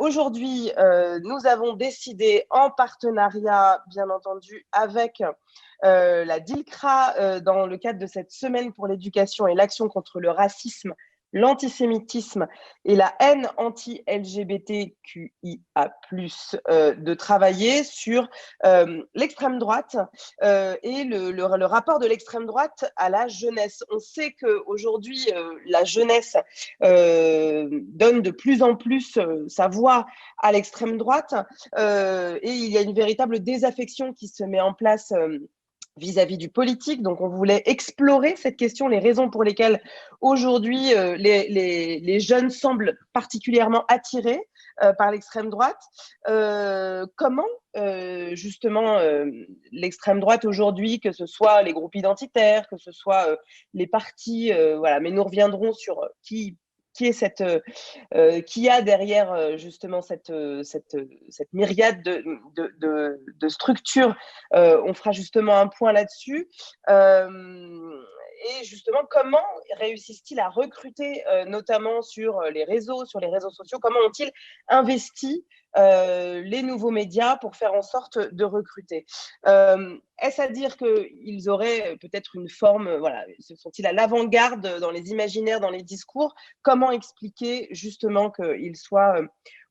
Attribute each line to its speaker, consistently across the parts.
Speaker 1: aujourd'hui, nous avons décidé, en partenariat, bien entendu, avec la DILCRA, dans le cadre de cette semaine pour l'éducation et l'action contre le racisme, l'antisémitisme et la haine anti-LGBTQIA+, de travailler sur l'extrême droite et le rapport de l'extrême droite à la jeunesse. On sait qu'aujourd'hui, la jeunesse donne de plus en plus sa voix à l'extrême droite et il y a une véritable désaffection qui se met en place vis-à-vis du politique. Donc, on voulait explorer cette question, les raisons pour lesquelles aujourd'hui les jeunes semblent particulièrement attirés par l'extrême droite. Comment justement l'extrême droite aujourd'hui, que ce soit les groupes identitaires, que ce soit les partis, voilà, mais nous reviendrons sur qui a derrière justement cette myriade de structures. On fera justement un point là-dessus. Et justement, comment réussissent-ils à recruter, notamment sur les réseaux sociaux? Comment ont-ils investi les nouveaux médias pour faire en sorte de recruter? Est-ce à dire qu'ils auraient peut-être une forme, voilà, sont-ils à l'avant-garde dans les imaginaires, dans les discours? Comment expliquer justement qu'ils soient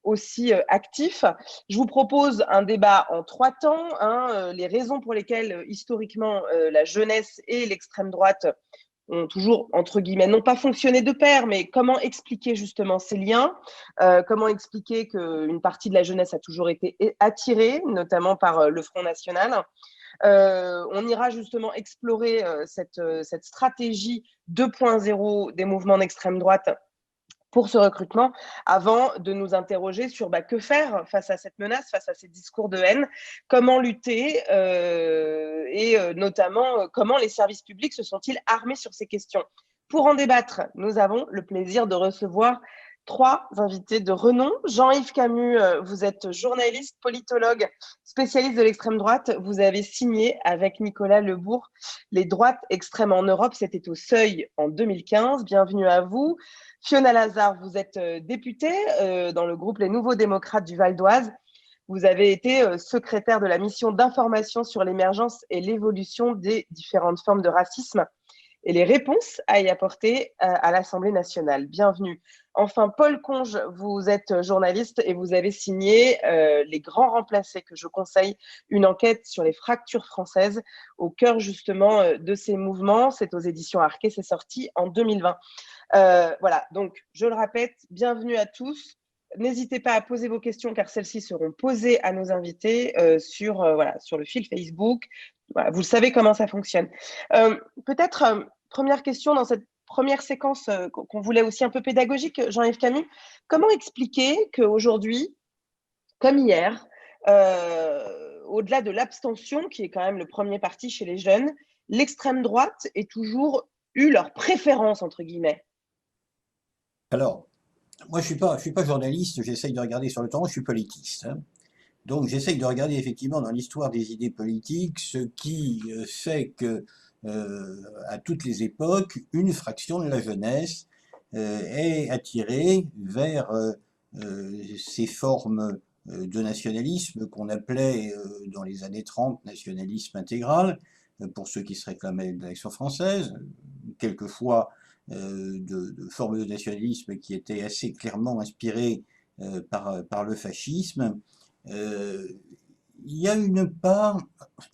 Speaker 1: aussi actifs? Je vous propose un débat en 3 temps, les raisons pour lesquelles historiquement la jeunesse et l'extrême droite ont toujours, entre guillemets, non pas fonctionné de pair, mais comment expliquer justement ces liens, comment expliquer qu'une partie de la jeunesse a toujours été attirée, notamment par le Front National. On ira justement explorer cette stratégie 2.0 des mouvements d'extrême droite pour ce recrutement, avant de nous interroger sur que faire face à cette menace, face à ces discours de haine, comment lutter et notamment comment les services publics se sont-ils armés sur ces questions. Pour en débattre, nous avons le plaisir de recevoir 3 invités de renom. Jean-Yves Camus, vous êtes journaliste, politologue, spécialiste de l'extrême droite. Vous avez signé avec Nicolas Lebourg Les droites extrêmes en Europe. C'était au Seuil en 2015. Bienvenue à vous. Fiona Lazare, vous êtes députée dans le groupe Les Nouveaux Démocrates du Val d'Oise. Vous avez été secrétaire de la mission d'information sur l'émergence et l'évolution des différentes formes de racisme et les réponses à y apporter à l'Assemblée nationale. Bienvenue. Enfin, Paul Conge, vous êtes journaliste et vous avez signé Les Grands Remplacés, que je conseille, une enquête sur les fractures françaises au cœur justement de ces mouvements. C'est aux éditions Arquet, c'est sorti en 2020. Voilà, donc je le répète, bienvenue à tous. N'hésitez pas à poser vos questions car celles-ci seront posées à nos invités sur le fil Facebook. Voilà, vous savez comment ça fonctionne. Peut-être première question dans cette première séquence qu'on voulait aussi un peu pédagogique, Jean-Yves Camus, comment expliquer qu'aujourd'hui, comme hier, au-delà de l'abstention, qui est quand même le premier parti chez les jeunes, l'extrême droite ait toujours eu leur préférence, entre guillemets?
Speaker 2: Alors, moi, je suis pas journaliste, j'essaye de regarder sur le temps, je suis politiste. Donc, j'essaye de regarder effectivement dans l'histoire des idées politiques ce qui fait que, à toutes les époques, une fraction de la jeunesse est attirée vers ces formes de nationalisme qu'on appelait dans les années 30 nationalisme intégral, pour ceux qui se réclamaient de l'action française, quelquefois de formes de nationalisme qui étaient assez clairement inspirées par le fascisme. Il y a une part,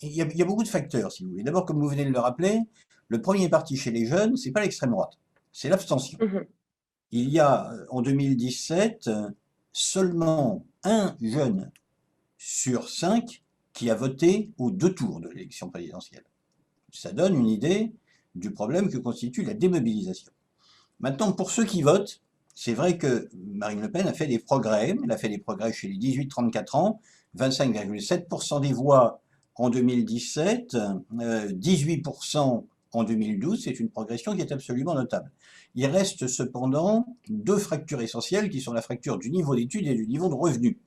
Speaker 2: il y a beaucoup de facteurs, si vous voulez. D'abord, comme vous venez de le rappeler, le premier parti chez les jeunes, c'est pas l'extrême droite, c'est l'abstention. Il y a, en 2017, seulement un jeune sur 5 qui a voté aux 2 tours de l'élection présidentielle. Ça donne une idée du problème que constitue la démobilisation. Maintenant, pour ceux qui votent, c'est vrai que Marine Le Pen a fait des progrès. Elle a fait des progrès chez les 18-34 ans, 25,7% des voix en 2017, 18% en 2012. C'est une progression qui est absolument notable. Il reste cependant 2 fractures essentielles qui sont la fracture du niveau d'études et du niveau de revenus.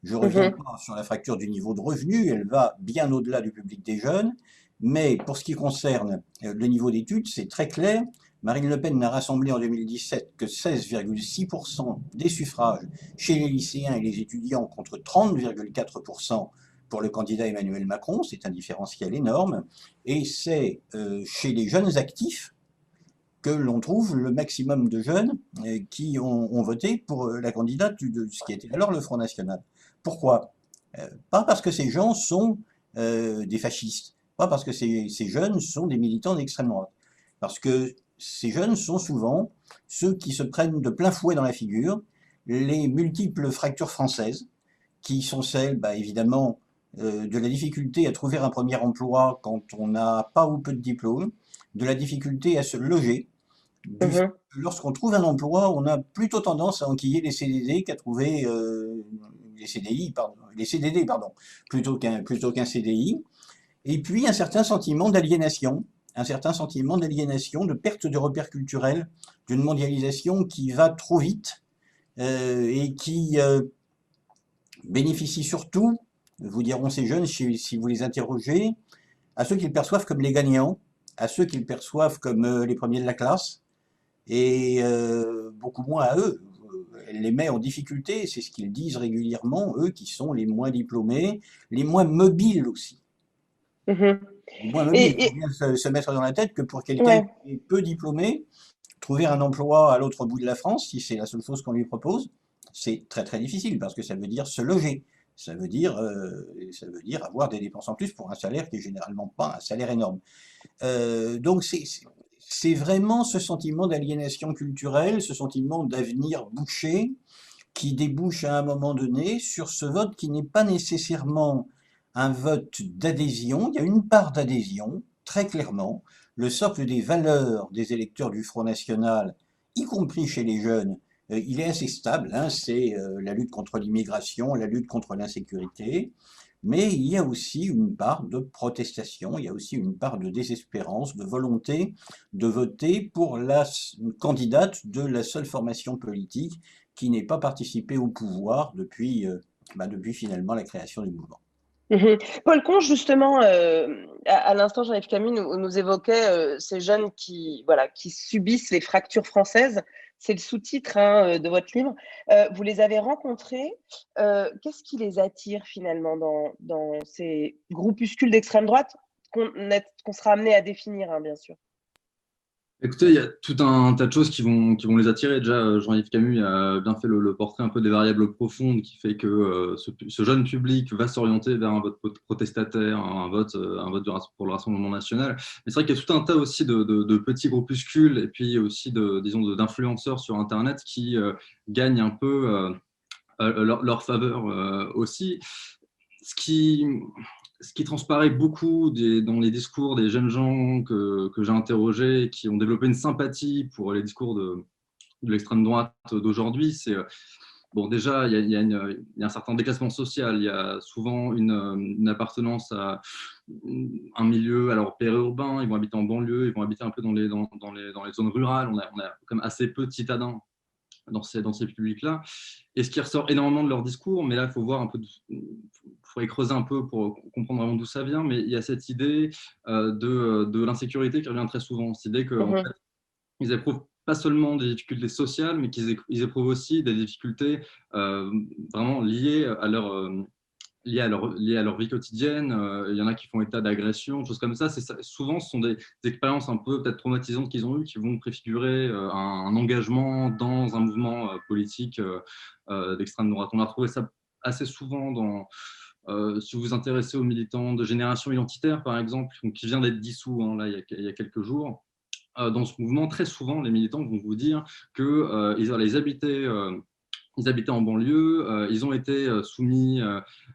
Speaker 2: Je ne reviens pas sur la fracture du niveau de revenus, elle va bien au-delà du public des jeunes, mais pour ce qui concerne le niveau d'études, c'est très clair. Marine Le Pen n'a rassemblé en 2017 que 16,6% des suffrages chez les lycéens et les étudiants contre 30,4% pour le candidat Emmanuel Macron, c'est un différentiel énorme, et c'est chez les jeunes actifs que l'on trouve le maximum de jeunes qui ont voté pour la candidate de ce qui était alors le Front National. Pourquoi? Pas parce que ces gens sont des fascistes, pas parce que ces jeunes sont des militants d'extrême droite, parce que ces jeunes sont souvent ceux qui se prennent de plein fouet dans la figure les multiples fractures françaises, qui sont celles, évidemment, de la difficulté à trouver un premier emploi quand on n'a pas ou peu de diplôme, de la difficulté à se loger, du fait
Speaker 1: Mhm.
Speaker 2: que lorsqu'on trouve un emploi, on a plutôt tendance à enquiller les CDD qu'à trouver les CDI, pardon, les CDD, pardon, plutôt qu'un CDI. Et puis un certain sentiment d'aliénation, de perte de repères culturels, d'une mondialisation qui va trop vite et qui bénéficie surtout, vous diront ces jeunes, si vous les interrogez, à ceux qu'ils perçoivent comme les gagnants, à ceux qu'ils perçoivent comme les premiers de la classe, et beaucoup moins à eux. Elle les met en difficulté, c'est ce qu'ils disent régulièrement, eux qui sont les moins diplômés, les moins mobiles aussi.
Speaker 1: Mhm.
Speaker 2: Les moins mobiles, il faut
Speaker 1: Et
Speaker 2: bien se mettre dans la tête que pour quelqu'un
Speaker 1: ouais.
Speaker 2: qui est peu diplômé, trouver un emploi à l'autre bout de la France, si c'est la seule chose qu'on lui propose, c'est très très difficile parce que ça veut dire se loger. Ça veut dire avoir des dépenses en plus pour un salaire qui est généralement pas un salaire énorme. Donc c'est vraiment ce sentiment d'aliénation culturelle, ce sentiment d'avenir bouché, qui débouche à un moment donné sur ce vote qui n'est pas nécessairement un vote d'adhésion. Il y a une part d'adhésion, très clairement. Le socle des valeurs des électeurs du Front National, y compris chez les jeunes, il est assez stable, hein. C'est la lutte contre l'immigration, la lutte contre l'insécurité. Mais il y a aussi une part de protestation, il y a aussi une part de désespérance, de volonté de voter pour la candidate de la seule formation politique qui n'ait pas participé au pouvoir depuis finalement la création du mouvement.
Speaker 1: Mhm. Paul Comte, justement, à l'instant, Jean-Yves Camus nous évoquait ces jeunes qui, voilà, qui subissent les fractures françaises. C'est le sous-titre hein, de votre livre. Vous les avez rencontrés. Qu'est-ce qui les attire finalement dans ces groupuscules d'extrême droite qu'on sera amené à définir, hein, bien sûr?
Speaker 3: Écoutez, il y a tout un tas de choses qui vont les attirer. Déjà, Jean-Yves Camus a bien fait le portrait un peu des variables profondes qui fait que ce jeune public va s'orienter vers un vote protestataire, un vote pour le Rassemblement national. Mais c'est vrai qu'il y a tout un tas aussi de petits groupuscules et puis aussi d'influenceurs sur Internet qui gagnent un peu leur faveur aussi. Ce qui, ce qui transparaît beaucoup dans les discours des jeunes gens que j'ai interrogés, qui ont développé une sympathie pour les discours de l'extrême droite d'aujourd'hui, c'est bon, déjà, il y a un certain déclassement social, il y a souvent une appartenance à un milieu alors périurbain, ils vont habiter en banlieue, ils vont habiter un peu dans les zones rurales, on a comme assez peu de citadins dans ces publics-là. Et ce qui ressort énormément de leur discours, mais là, il faut voir un peu, faudrait creuser un peu pour comprendre vraiment d'où ça vient, mais il y a cette idée de l'insécurité qui revient très souvent. Cette idée qu'en
Speaker 1: Mhm.
Speaker 3: fait, ils éprouvent pas seulement des difficultés sociales, mais qu'ils éprouvent aussi des difficultés vraiment liées à leur vie quotidienne. Il y en a qui font état d'agression, choses comme ça. Souvent, ce sont des expériences un peu peut-être traumatisantes qu'ils ont eues qui vont préfigurer un engagement dans un mouvement politique d'extrême droite. On a retrouvé ça assez souvent si vous vous intéressez aux militants de Génération Identitaire, par exemple, qui vient d'être dissous là, il y a quelques jours. Dans ce mouvement, très souvent, les militants vont vous dire qu'ils habitaient en banlieue, ils ont été soumis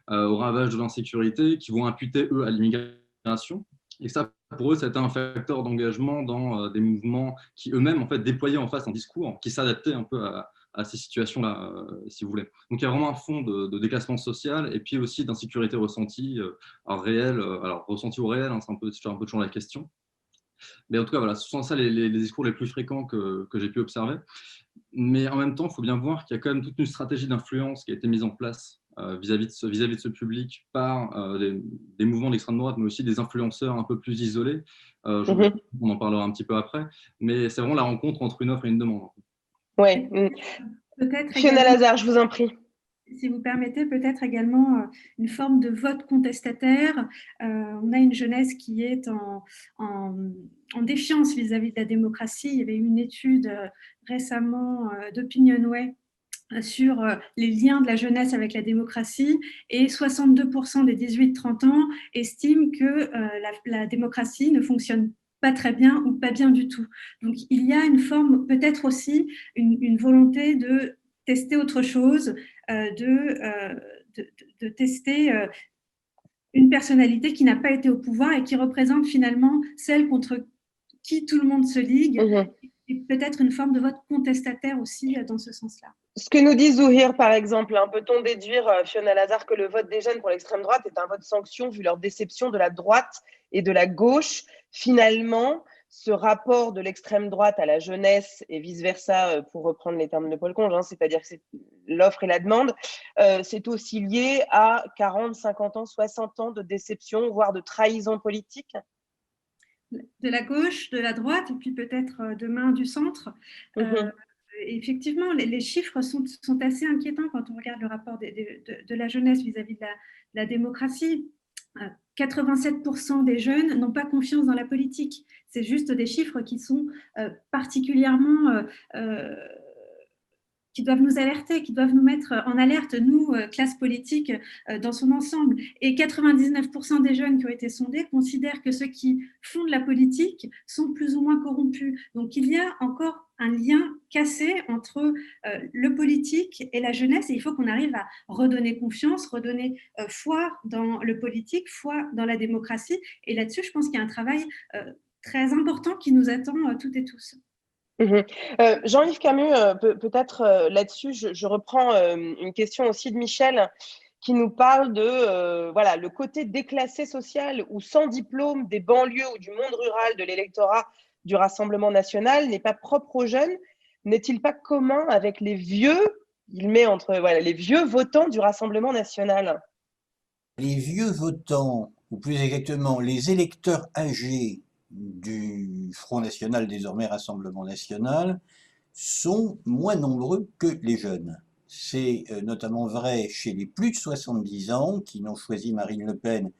Speaker 3: au ravage de l'insécurité, qui vont imputer, eux, à l'immigration. Et ça, pour eux, c'était un facteur d'engagement dans des mouvements qui eux-mêmes, en fait, déployaient en face un discours qui s'adaptait un peu à ces situations-là, si vous voulez. Donc, il y a vraiment un fond de déclassement social et puis aussi d'insécurité ressentie, alors ressentie ou réelle, hein, c'est un peu toujours la question. Mais en tout cas, voilà, ce sont ça les discours les plus fréquents que j'ai pu observer. Mais en même temps, il faut bien voir qu'il y a quand même toute une stratégie d'influence qui a été mise en place vis-à-vis de ce public par des mouvements d'extrême droite, mais aussi des influenceurs un peu plus isolés. On en parlera un petit peu après, mais c'est vraiment la rencontre entre une offre et une demande.
Speaker 1: Oui.
Speaker 4: Peut-être
Speaker 1: Fiona
Speaker 4: également,
Speaker 1: Lazare, je vous en prie.
Speaker 4: si vous permettez, peut-être également une forme de vote contestataire. On a une jeunesse qui est en défiance vis-à-vis de la démocratie. Il y avait une étude récemment d'Opinionway sur les liens de la jeunesse avec la démocratie, et 62% des 18-30 ans estiment que la démocratie ne fonctionne pas très bien ou pas bien du tout. Donc il y a une forme, peut-être aussi une volonté de tester autre chose, de tester une personnalité qui n'a pas été au pouvoir et qui représente finalement celle contre qui tout le monde se ligue, et peut-être une forme de vote contestataire aussi dans ce sens-là.
Speaker 1: Ce que nous dit Zouhir, par exemple, peut-on déduire, Fiona Lazare, que le vote des jeunes pour l'extrême droite est un vote sanction vu leur déception de la droite et de la gauche? Finalement, ce rapport de l'extrême droite à la jeunesse et vice-versa, pour reprendre les termes de Paul Conge, c'est-à-dire que c'est l'offre et la demande, c'est aussi lié à 40, 50 ans, 60 ans de déception, voire de trahison politique?
Speaker 4: De la gauche, de la droite, et puis peut-être demain du centre. Effectivement, les chiffres sont assez inquiétants quand on regarde le rapport de la jeunesse vis-à-vis de la démocratie. 87% des jeunes n'ont pas confiance dans la politique. C'est juste des chiffres qui sont particulièrement qui doivent nous alerter, qui doivent nous mettre en alerte, nous, classe politique, dans son ensemble. Et 99% des jeunes qui ont été sondés considèrent que ceux qui font de la politique sont plus ou moins corrompus. Donc il y a encore un lien cassé entre le politique et la jeunesse, et il faut qu'on arrive à redonner confiance, redonner foi dans le politique, foi dans la démocratie. Et là-dessus, je pense qu'il y a un travail très important qui nous attend toutes et tous.
Speaker 1: Jean-Yves Camus, peut-être là-dessus, je reprends une question aussi de Michel qui nous parle de voilà, le côté déclassé social ou sans diplôme des banlieues ou du monde rural de l'électorat du Rassemblement national n'est pas propre aux jeunes. N'est-il pas commun avec les vieux, il met entre les vieux votants du Rassemblement national?
Speaker 2: Les vieux votants, ou plus exactement les électeurs âgés du Front National, désormais Rassemblement National, sont moins nombreux que les jeunes. C'est notamment vrai chez les plus de 70 ans qui n'ont choisi Marine Le Pen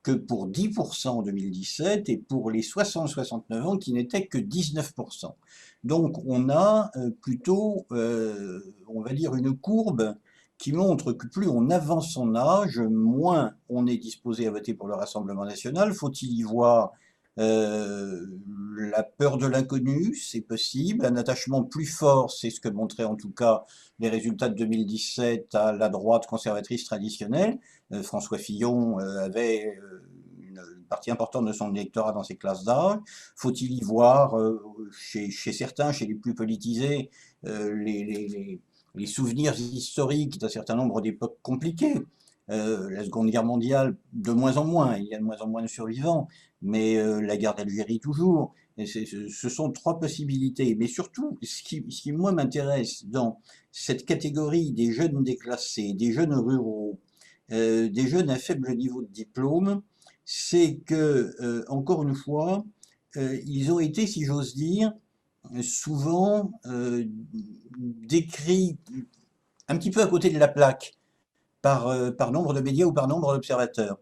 Speaker 2: que pour 10% en 2017 et pour les 60-69 ans qui n'étaient que 19%. Donc on a plutôt, on va dire, une courbe qui montre que plus on avance en âge, moins on est disposé à voter pour le Rassemblement national. Faut-il y voir la peur de l'inconnu? C'est possible. Un attachement plus fort, c'est ce que montraient en tout cas les résultats de 2017 à la droite conservatrice traditionnelle. François Fillon avait une partie importante de son électorat dans ces classes d'âge. Faut-il y voir chez certains, chez les plus politisés, les souvenirs historiques d'un certain nombre d'époques compliquées? La Seconde Guerre mondiale, de moins en moins, il y a de moins en moins de survivants, mais la guerre d'Algérie toujours. Et ce sont trois possibilités. Mais surtout, ce qui moi m'intéresse dans cette catégorie des jeunes déclassés, des jeunes ruraux, des jeunes à faible niveau de diplôme, c'est que, encore une fois, ils ont été, si j'ose dire, souvent décrits un petit peu à côté de la plaque par nombre de médias ou par nombre d'observateurs,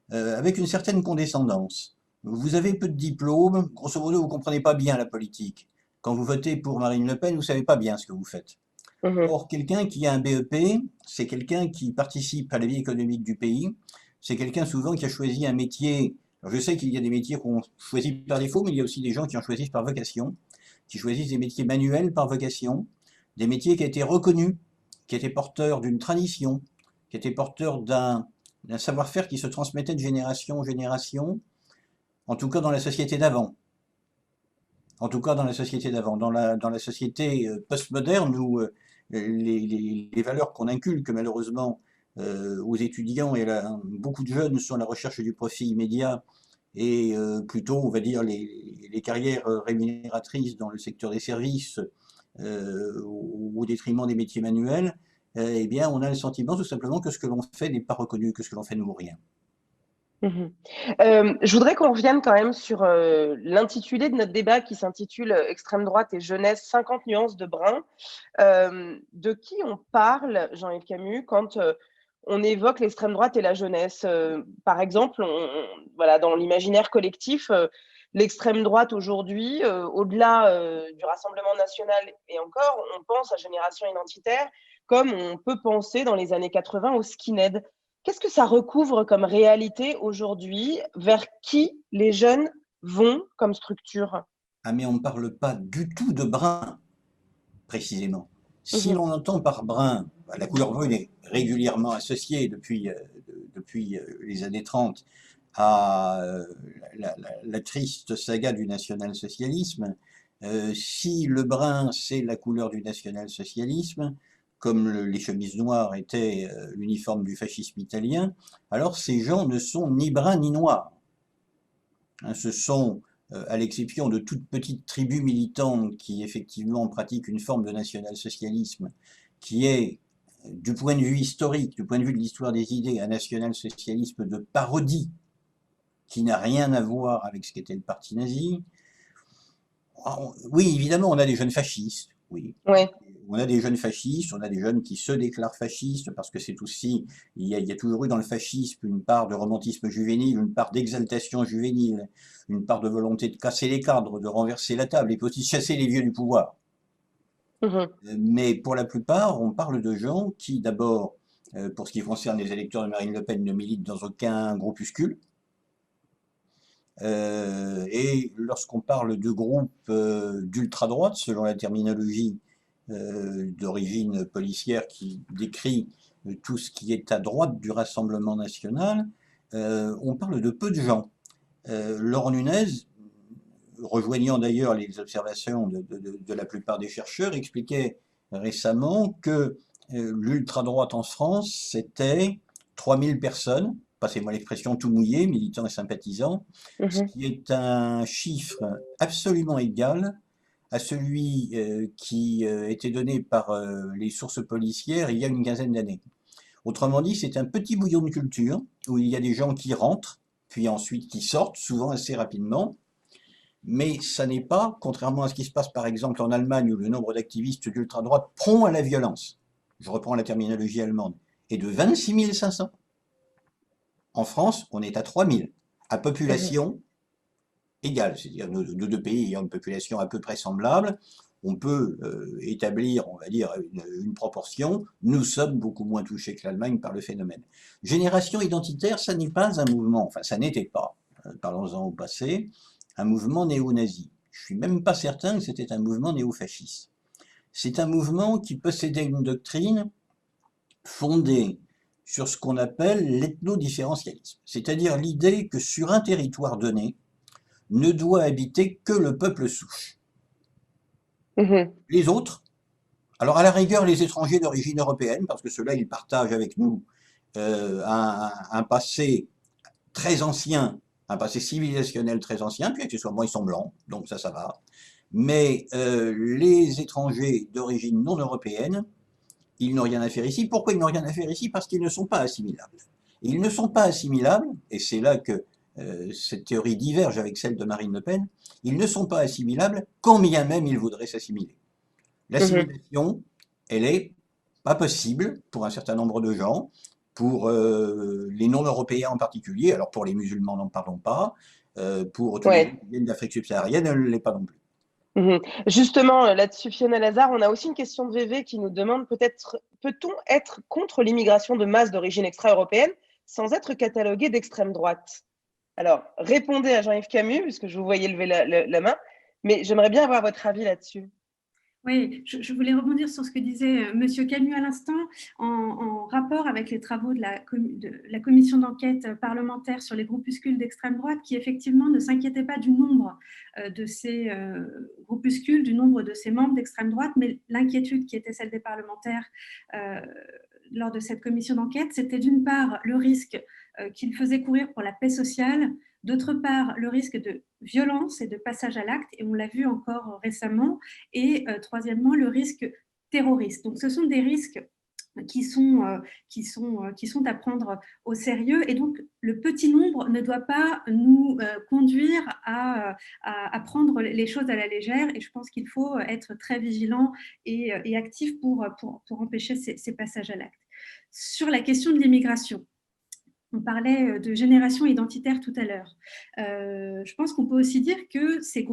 Speaker 2: avec une certaine condescendance. Vous avez peu de diplômes, grosso modo, vous ne comprenez pas bien la politique. Quand vous votez pour Marine Le Pen, vous ne savez pas bien ce que vous faites. Or, quelqu'un qui a un BEP, c'est quelqu'un qui participe à la vie économique du pays, c'est quelqu'un souvent qui a choisi un métier. Alors je sais qu'il y a des métiers qu'on choisit par défaut, mais il y a aussi des gens qui en choisissent par vocation, qui choisissent des métiers manuels par vocation, des métiers qui étaient reconnus, qui étaient porteurs d'une tradition, qui étaient porteurs d'un savoir-faire qui se transmettait de génération en génération, en tout cas dans la société d'avant. En tout cas dans la société d'avant. Dans la société postmoderne où les valeurs qu'on inculque malheureusement aux étudiants et beaucoup de jeunes sont à la recherche du profit immédiat et plutôt, on va dire, les carrières rémunératrices dans le secteur des services au détriment des métiers manuels, eh bien, on a le sentiment tout simplement que ce que l'on fait n'est pas reconnu, que ce que l'on fait ne vaut rien.
Speaker 1: Je voudrais qu'on revienne quand même sur l'intitulé de notre débat qui s'intitule Extrême droite et jeunesse, 50 nuances de brun. De qui on parle, Jean-Yves Camus, quand on évoque l'extrême droite et la jeunesse? Par exemple, voilà, dans l'imaginaire collectif, l'extrême droite aujourd'hui, au-delà du Rassemblement national et encore, on pense à Génération Identitaire comme on peut penser dans les années 80 aux skinheads. Qu'est-ce que ça recouvre comme réalité aujourd'hui? Vers qui les jeunes vont comme structure?
Speaker 2: Ah, mais on ne parle pas du tout de brun, précisément. Si l'on entend par brun, la couleur brune est régulièrement associée depuis les années 30 à la triste saga du national-socialisme. Si le brun, c'est la couleur du national-socialisme, comme les chemises noires étaient l'uniforme du fascisme italien, alors ces gens ne sont ni bruns ni noirs. Hein, ce sont, à l'exception de toute petite tribu militante qui effectivement pratique une forme de national-socialisme, qui est, du point de vue historique, du point de vue de l'histoire des idées, un national-socialisme de parodie, qui n'a rien à voir avec ce qu'était le parti nazi. Oui, évidemment, on a des jeunes fascistes, oui.
Speaker 1: Ouais.
Speaker 2: On a des jeunes fascistes, on a des jeunes qui se déclarent fascistes, parce que c'est aussi, il y a toujours eu dans le fascisme une part de romantisme juvénile, une part d'exaltation juvénile, une part de volonté de casser les cadres, de renverser la table, et puis aussi de chasser les vieux du pouvoir. Mais pour la plupart, on parle de gens qui, d'abord, pour ce qui concerne les électeurs de Marine Le Pen, ne militent dans aucun groupuscule. Et lorsqu'on parle de groupes d'ultra-droite, selon la terminologie d'origine policière qui décrit tout ce qui est à droite du Rassemblement national, on parle de peu de gens. Laure Nunez, rejoignant d'ailleurs les observations de la plupart des chercheurs, expliquait récemment que l'ultra-droite en France, c'était 3000 personnes, passez-moi l'expression tout mouillé, militants et sympathisants, ce qui est un chiffre absolument égal à celui qui était donné par les sources policières il y a une quinzaine d'années. Autrement dit, c'est un petit bouillon de culture où il y a des gens qui rentrent, puis ensuite qui sortent, souvent assez rapidement, mais ça n'est pas, contrairement à ce qui se passe par exemple en Allemagne où le nombre d'activistes d'ultra-droite prompt à la violence, je reprends la terminologie allemande, est de 26 500. En France, on est à 3 000, à population égale, c'est-à-dire nos deux pays ayant une population à peu près semblable, on peut établir, on va dire, une proportion. Nous sommes beaucoup moins touchés que l'Allemagne par le phénomène. Génération identitaire, ça n'est pas un mouvement, enfin ça n'était pas, parlons-en au passé, un mouvement néo-nazi. Je suis même pas certain que c'était un mouvement néo-fasciste. C'est un mouvement qui possédait une doctrine fondée sur ce qu'on appelle l'ethno-différentialisme, c'est-à-dire l'idée que sur un territoire donné, ne doit habiter que le peuple souche. Les autres, alors à la rigueur les étrangers d'origine européenne, parce que ceux-là ils partagent avec nous un passé très ancien, un passé civilisationnel très ancien, puis accessoirement ils sont blancs, donc ça va. Mais les étrangers d'origine non européenne, ils n'ont rien à faire ici. Pourquoi ils n'ont rien à faire ici? Parce qu'ils ne sont pas assimilables. Et ils ne sont pas assimilables, et c'est là que cette théorie diverge avec celle de Marine Le Pen, ils ne sont pas assimilables quand bien même ils voudraient s'assimiler. L'assimilation, elle est pas possible pour un certain nombre de gens, pour les non-européens en particulier, alors pour les musulmans n'en parlons pas, pour tous les gens qui viennent d'Afrique subsaharienne, elle ne l'est pas non plus.
Speaker 1: Justement, là-dessus, Fiona Lazare, on a aussi une question de VV qui nous demande peut-on être contre l'immigration de masse d'origine extra-européenne sans être catalogué d'extrême droite? Alors, répondez à Jean-Yves Camus, puisque je vous voyais lever la main, mais j'aimerais bien avoir votre avis là-dessus.
Speaker 4: Oui, je voulais rebondir sur ce que disait Monsieur Camus à l'instant, en rapport avec les travaux de la commission d'enquête parlementaire sur les groupuscules d'extrême droite, qui effectivement ne s'inquiétait pas du nombre de ces groupuscules, du nombre de ces membres d'extrême droite, mais l'inquiétude qui était celle des parlementaires lors de cette commission d'enquête, c'était d'une part le risque qu'il faisait courir pour la paix sociale, d'autre part le risque de violence et de passage à l'acte, et on l'a vu encore récemment, et troisièmement le risque terroriste. Donc ce sont des risques qui sont à prendre au sérieux. Et donc, le petit nombre ne doit pas nous conduire à prendre les choses à la légère. Et je pense qu'il faut être très vigilant et actif pour empêcher ces passages à l'acte. Sur la question de l'immigration, on parlait de génération identitaire tout à l'heure. Je pense qu'on peut aussi dire que ces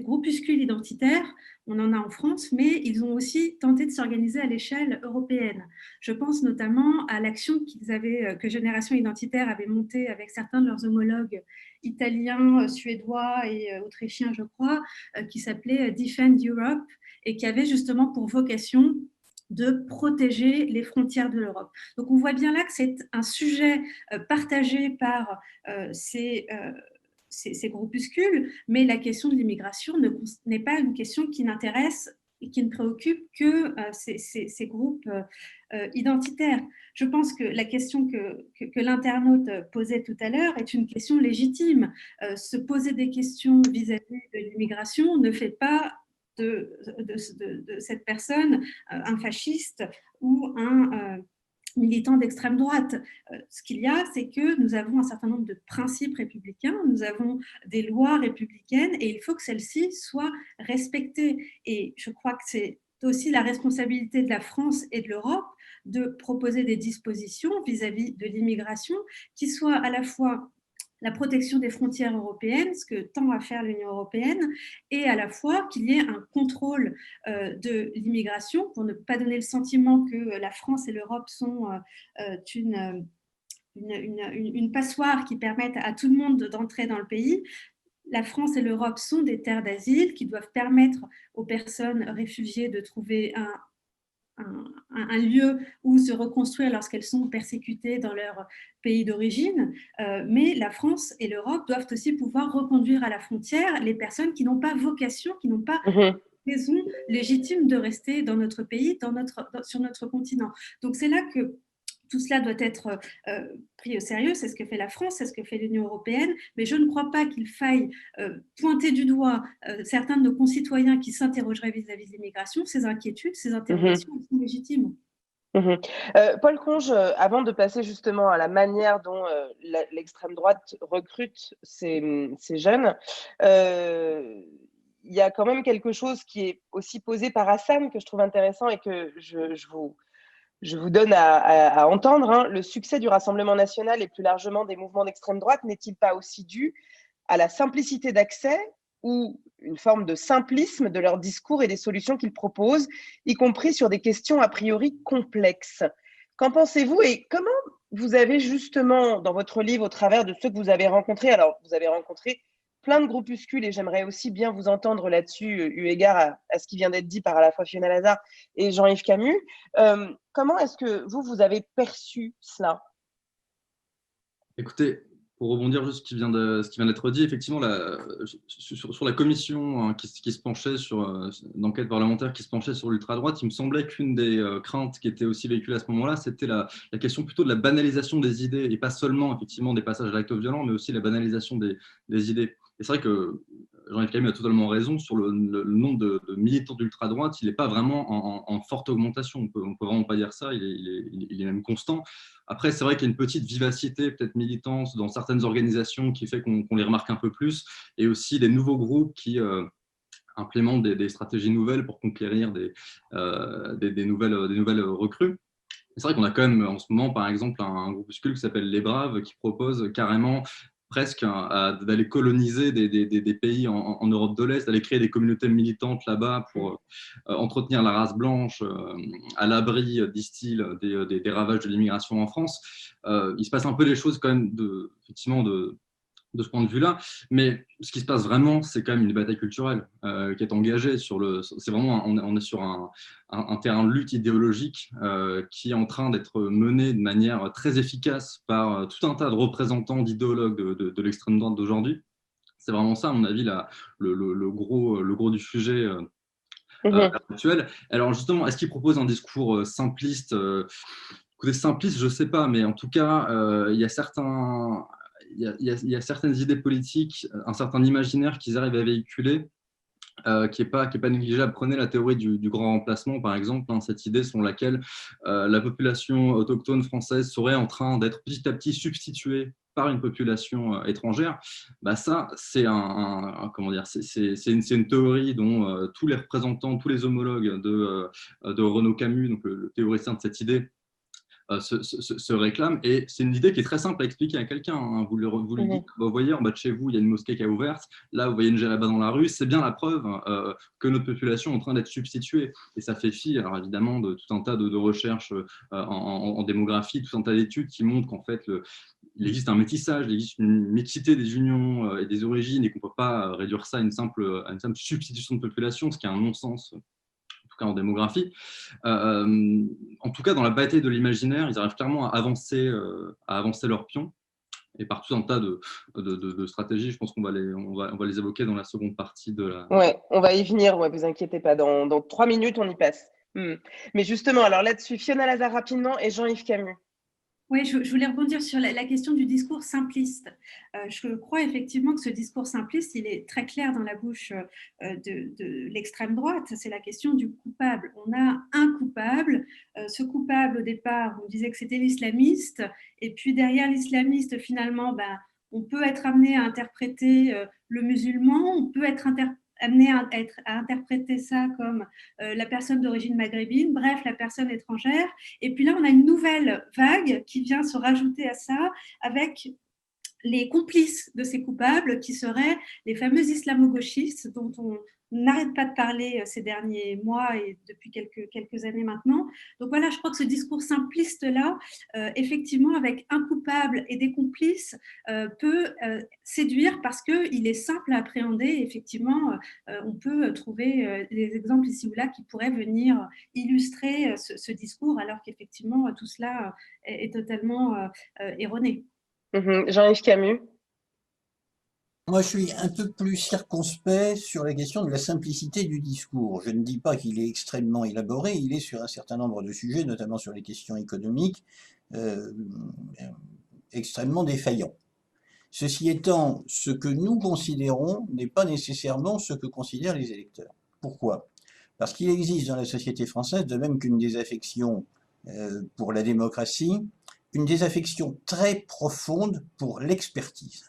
Speaker 4: groupuscules identitaires, on en a en France, mais ils ont aussi tenté de s'organiser à l'échelle européenne. Je pense notamment à l'action que Génération Identitaire avait montée avec certains de leurs homologues italiens, suédois et autrichiens, je crois, qui s'appelait Defend Europe et qui avait justement pour vocation de protéger les frontières de l'Europe. Donc on voit bien là que c'est un sujet partagé par ces groupuscules, mais la question de l'immigration n'est pas une question qui n'intéresse et qui ne préoccupe que ces groupes identitaires. Je pense que la question que l'internaute posait tout à l'heure est une question légitime. Se poser des questions vis-à-vis de l'immigration ne fait pas de cette personne un fasciste ou un militant d'extrême droite. Ce qu'il y a, c'est que nous avons un certain nombre de principes républicains, nous avons des lois républicaines et il faut que celles-ci soient respectées. Et je crois que c'est aussi la responsabilité de la France et de l'Europe de proposer des dispositions vis-à-vis de l'immigration qui soient à la fois la protection des frontières européennes, ce que tend à faire l'Union européenne, et à la fois qu'il y ait un contrôle de l'immigration pour ne pas donner le sentiment que la France et l'Europe sont une passoire qui permette à tout le monde d'entrer dans le pays. La France et l'Europe sont des terres d'asile qui doivent permettre aux personnes réfugiées de trouver un lieu où se reconstruire lorsqu'elles sont persécutées dans leur pays d'origine, mais la France et l'Europe doivent aussi pouvoir reconduire à la frontière les personnes qui n'ont pas vocation, qui n'ont pas raison légitime de rester dans notre pays, sur notre continent. Donc c'est là que tout cela doit être pris au sérieux, c'est ce que fait la France, c'est ce que fait l'Union européenne, mais je ne crois pas qu'il faille pointer du doigt certains de nos concitoyens qui s'interrogeraient vis-à-vis de l'immigration. Ces inquiétudes, ces interrogations sont légitimes.
Speaker 1: Paul Conge, avant de passer justement à la manière dont l'extrême droite recrute ces jeunes, il y a quand même quelque chose qui est aussi posé par Hassan que je trouve intéressant et que je vous donne à entendre, hein. Le succès du Rassemblement national et plus largement des mouvements d'extrême droite n'est-il pas aussi dû à la simplicité d'accès ou une forme de simplisme de leurs discours et des solutions qu'ils proposent, y compris sur des questions a priori complexes? Qu'en pensez-vous et comment vous avez justement, dans votre livre, au travers de ceux que vous avez rencontrés, alors vous avez rencontré plein de groupuscules et j'aimerais aussi bien vous entendre là-dessus, eu égard à ce qui vient d'être dit par à la fois Fiona Lazare et Jean-Yves Camus. Comment est-ce que vous avez perçu cela?
Speaker 3: Écoutez, pour rebondir juste ce qui vient d'être dit, effectivement, sur la commission qui se penchait d'enquête parlementaire qui se penchait sur l'ultra-droite, il me semblait qu'une des craintes qui était aussi véhiculée à ce moment-là, c'était la question plutôt de la banalisation des idées, et pas seulement effectivement des passages à l'acte violent, mais aussi la banalisation des idées. Et c'est vrai que Jean-Yves Camus a totalement raison sur le nombre de militants d'ultra-droite, il n'est pas vraiment en forte augmentation, on peut vraiment pas dire ça, il est même constant. Après, c'est vrai qu'il y a une petite vivacité, peut-être militante, dans certaines organisations qui fait qu'on les remarque un peu plus, et aussi des nouveaux groupes qui implémentent des stratégies nouvelles pour conquérir des nouvelles recrues. C'est vrai qu'on a quand même en ce moment, par exemple, un groupuscule qui s'appelle Les Braves, qui propose carrément presque d'aller coloniser des pays en Europe de l'Est, d'aller créer des communautés militantes là-bas pour entretenir la race blanche à l'abri, disent-ils, des ravages de l'immigration en France. Il se passe un peu les choses quand même effectivement de ce point de vue-là, mais ce qui se passe vraiment, c'est quand même une bataille culturelle qui est engagée c'est vraiment, on est sur un terrain de lutte idéologique qui est en train d'être mené de manière très efficace par tout un tas de représentants, d'idéologues de l'extrême droite d'aujourd'hui. C'est vraiment ça, à mon avis, le gros du sujet actuel. Alors justement, est-ce qu'il propose un discours simpliste? Écoutez, simpliste, je ne sais pas, mais en tout cas, il y a certaines idées politiques, un certain imaginaire qu'ils arrivent à véhiculer qui n'est pas négligeable. Prenez la théorie du grand remplacement, par exemple, hein, cette idée selon laquelle la population autochtone française serait en train d'être petit à petit substituée par une population étrangère. Bah ça, c'est comment dire, c'est une théorie dont tous les représentants, tous les homologues de Renaud Camus, donc le théoricien de cette idée, se réclame. Et c'est une idée qui est très simple à expliquer à quelqu'un. Hein. Vous lui dites, vous voyez, en bas de chez vous, il y a une mosquée qui est ouverte. Là, vous voyez une djellaba dans la rue. C'est bien la preuve que notre population est en train d'être substituée. Et ça fait fi, alors évidemment, de tout un tas de recherches en démographie, tout un tas d'études qui montrent qu'en fait, il existe un métissage, il existe une mixité des unions et des origines, et qu'on ne peut pas réduire ça à une simple substitution de population, ce qui est un non-sens en démographie. En tout cas, dans la bataille de l'imaginaire, ils arrivent clairement à avancer leur pion. Et par tout un tas de stratégies, je pense qu'on va les évoquer dans la seconde partie de la…
Speaker 1: Ouais, on va y venir, ouais, vous inquiétez pas. Dans 3 minutes, on y passe. Mais justement, alors là-dessus, Fiona Lazare rapidement et Jean-Yves Camus.
Speaker 4: Oui, je voulais rebondir sur la question du discours simpliste. Je crois effectivement que ce discours simpliste, il est très clair dans la bouche de l'extrême droite. C'est la question du coupable. On a un coupable. Ce coupable, au départ, on disait que c'était l'islamiste. Et puis derrière l'islamiste, finalement, on peut être amené à interpréter le musulman, on peut être amené à interpréter ça comme la personne d'origine maghrébine, bref, la personne étrangère. Et puis là, on a une nouvelle vague qui vient se rajouter à ça avec les complices de ces coupables qui seraient les fameux islamo-gauchistes dont on n'arrête pas de parler ces derniers mois et depuis quelques années maintenant. Donc voilà, je crois que ce discours simpliste-là, effectivement, avec un coupable et des complices, peut séduire parce qu'il est simple à appréhender. Effectivement, on peut trouver des exemples ici ou là qui pourraient venir illustrer ce discours, alors qu'effectivement, tout cela est totalement erroné.
Speaker 1: Jean-Yves Camus.
Speaker 2: Moi, je suis un peu plus circonspect sur la question de la simplicité du discours. Je ne dis pas qu'il est extrêmement élaboré, il est sur un certain nombre de sujets, notamment sur les questions économiques, extrêmement défaillant. Ceci étant, ce que nous considérons n'est pas nécessairement ce que considèrent les électeurs. Pourquoi ? Parce qu'il existe dans la société française, de même qu'une désaffection pour la démocratie, une désaffection très profonde pour l'expertise.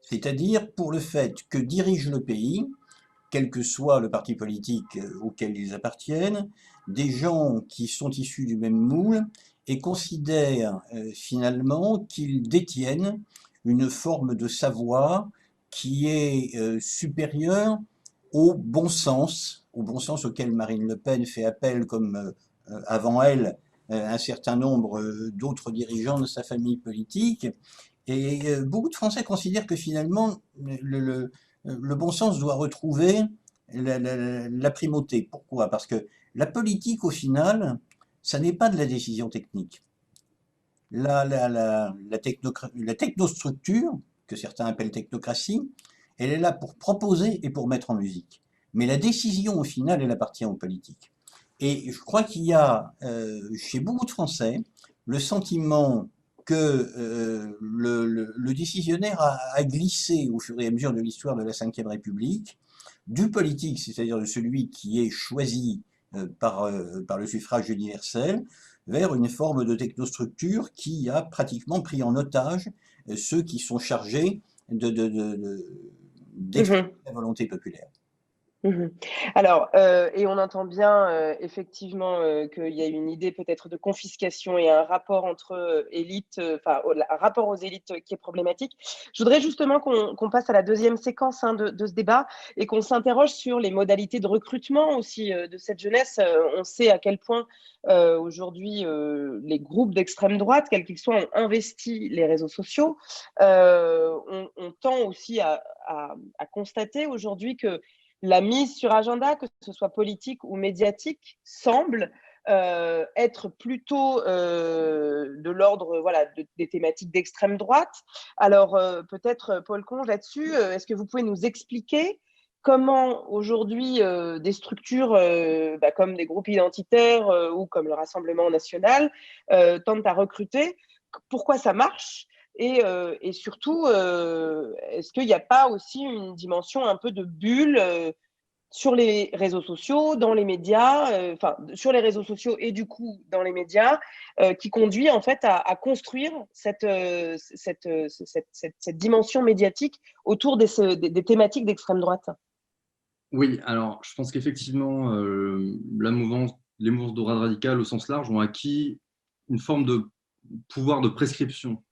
Speaker 2: C'est-à-dire pour le fait que dirige le pays, quel que soit le parti politique auquel ils appartiennent, des gens qui sont issus du même moule et considèrent finalement qu'ils détiennent une forme de savoir qui est supérieure au bon sens auquel Marine Le Pen fait appel comme avant elle un certain nombre d'autres dirigeants de sa famille politique. Et beaucoup de Français considèrent que finalement le bon sens doit retrouver la primauté. Pourquoi ? Parce que la politique, au final, ça n'est pas de la décision technique. La technostructure, que certains appellent technocratie, elle est là pour proposer et pour mettre en musique. Mais la décision, au final, elle appartient aux politiques. Et je crois qu'il y a chez beaucoup de Français le sentiment que le décisionnaire a glissé au fur et à mesure de l'histoire de la Ve République, du politique, c'est-à-dire de celui qui est choisi par le suffrage universel, vers une forme de technostructure qui a pratiquement pris en otage ceux qui sont chargés d'exprimer la volonté populaire.
Speaker 1: Alors, et on entend bien effectivement qu'il y a une idée peut-être de confiscation et un rapport entre élites, enfin un rapport aux élites qui est problématique. Je voudrais justement qu'on passe à la deuxième séquence de ce débat et qu'on s'interroge sur les modalités de recrutement aussi de cette jeunesse. On sait à quel point aujourd'hui les groupes d'extrême droite, quels qu'ils soient, ont investi les réseaux sociaux. On tend aussi à constater aujourd'hui que la mise sur agenda, que ce soit politique ou médiatique, semble être plutôt de l'ordre des thématiques d'extrême droite. Alors, peut-être, Paul Conge, là-dessus, est-ce que vous pouvez nous expliquer comment aujourd'hui des structures comme des groupes identitaires ou comme le Rassemblement national tentent à recruter, pourquoi ça marche ? Et surtout, est-ce qu'il n'y a pas aussi une dimension un peu de bulle sur les réseaux sociaux, dans les médias, enfin sur les réseaux sociaux et du coup dans les médias, qui conduit en fait à construire cette dimension médiatique autour des thématiques d'extrême droite.
Speaker 3: Oui, alors je pense qu'effectivement, les mouvances de droite radicale au sens large ont acquis une forme de pouvoir de prescription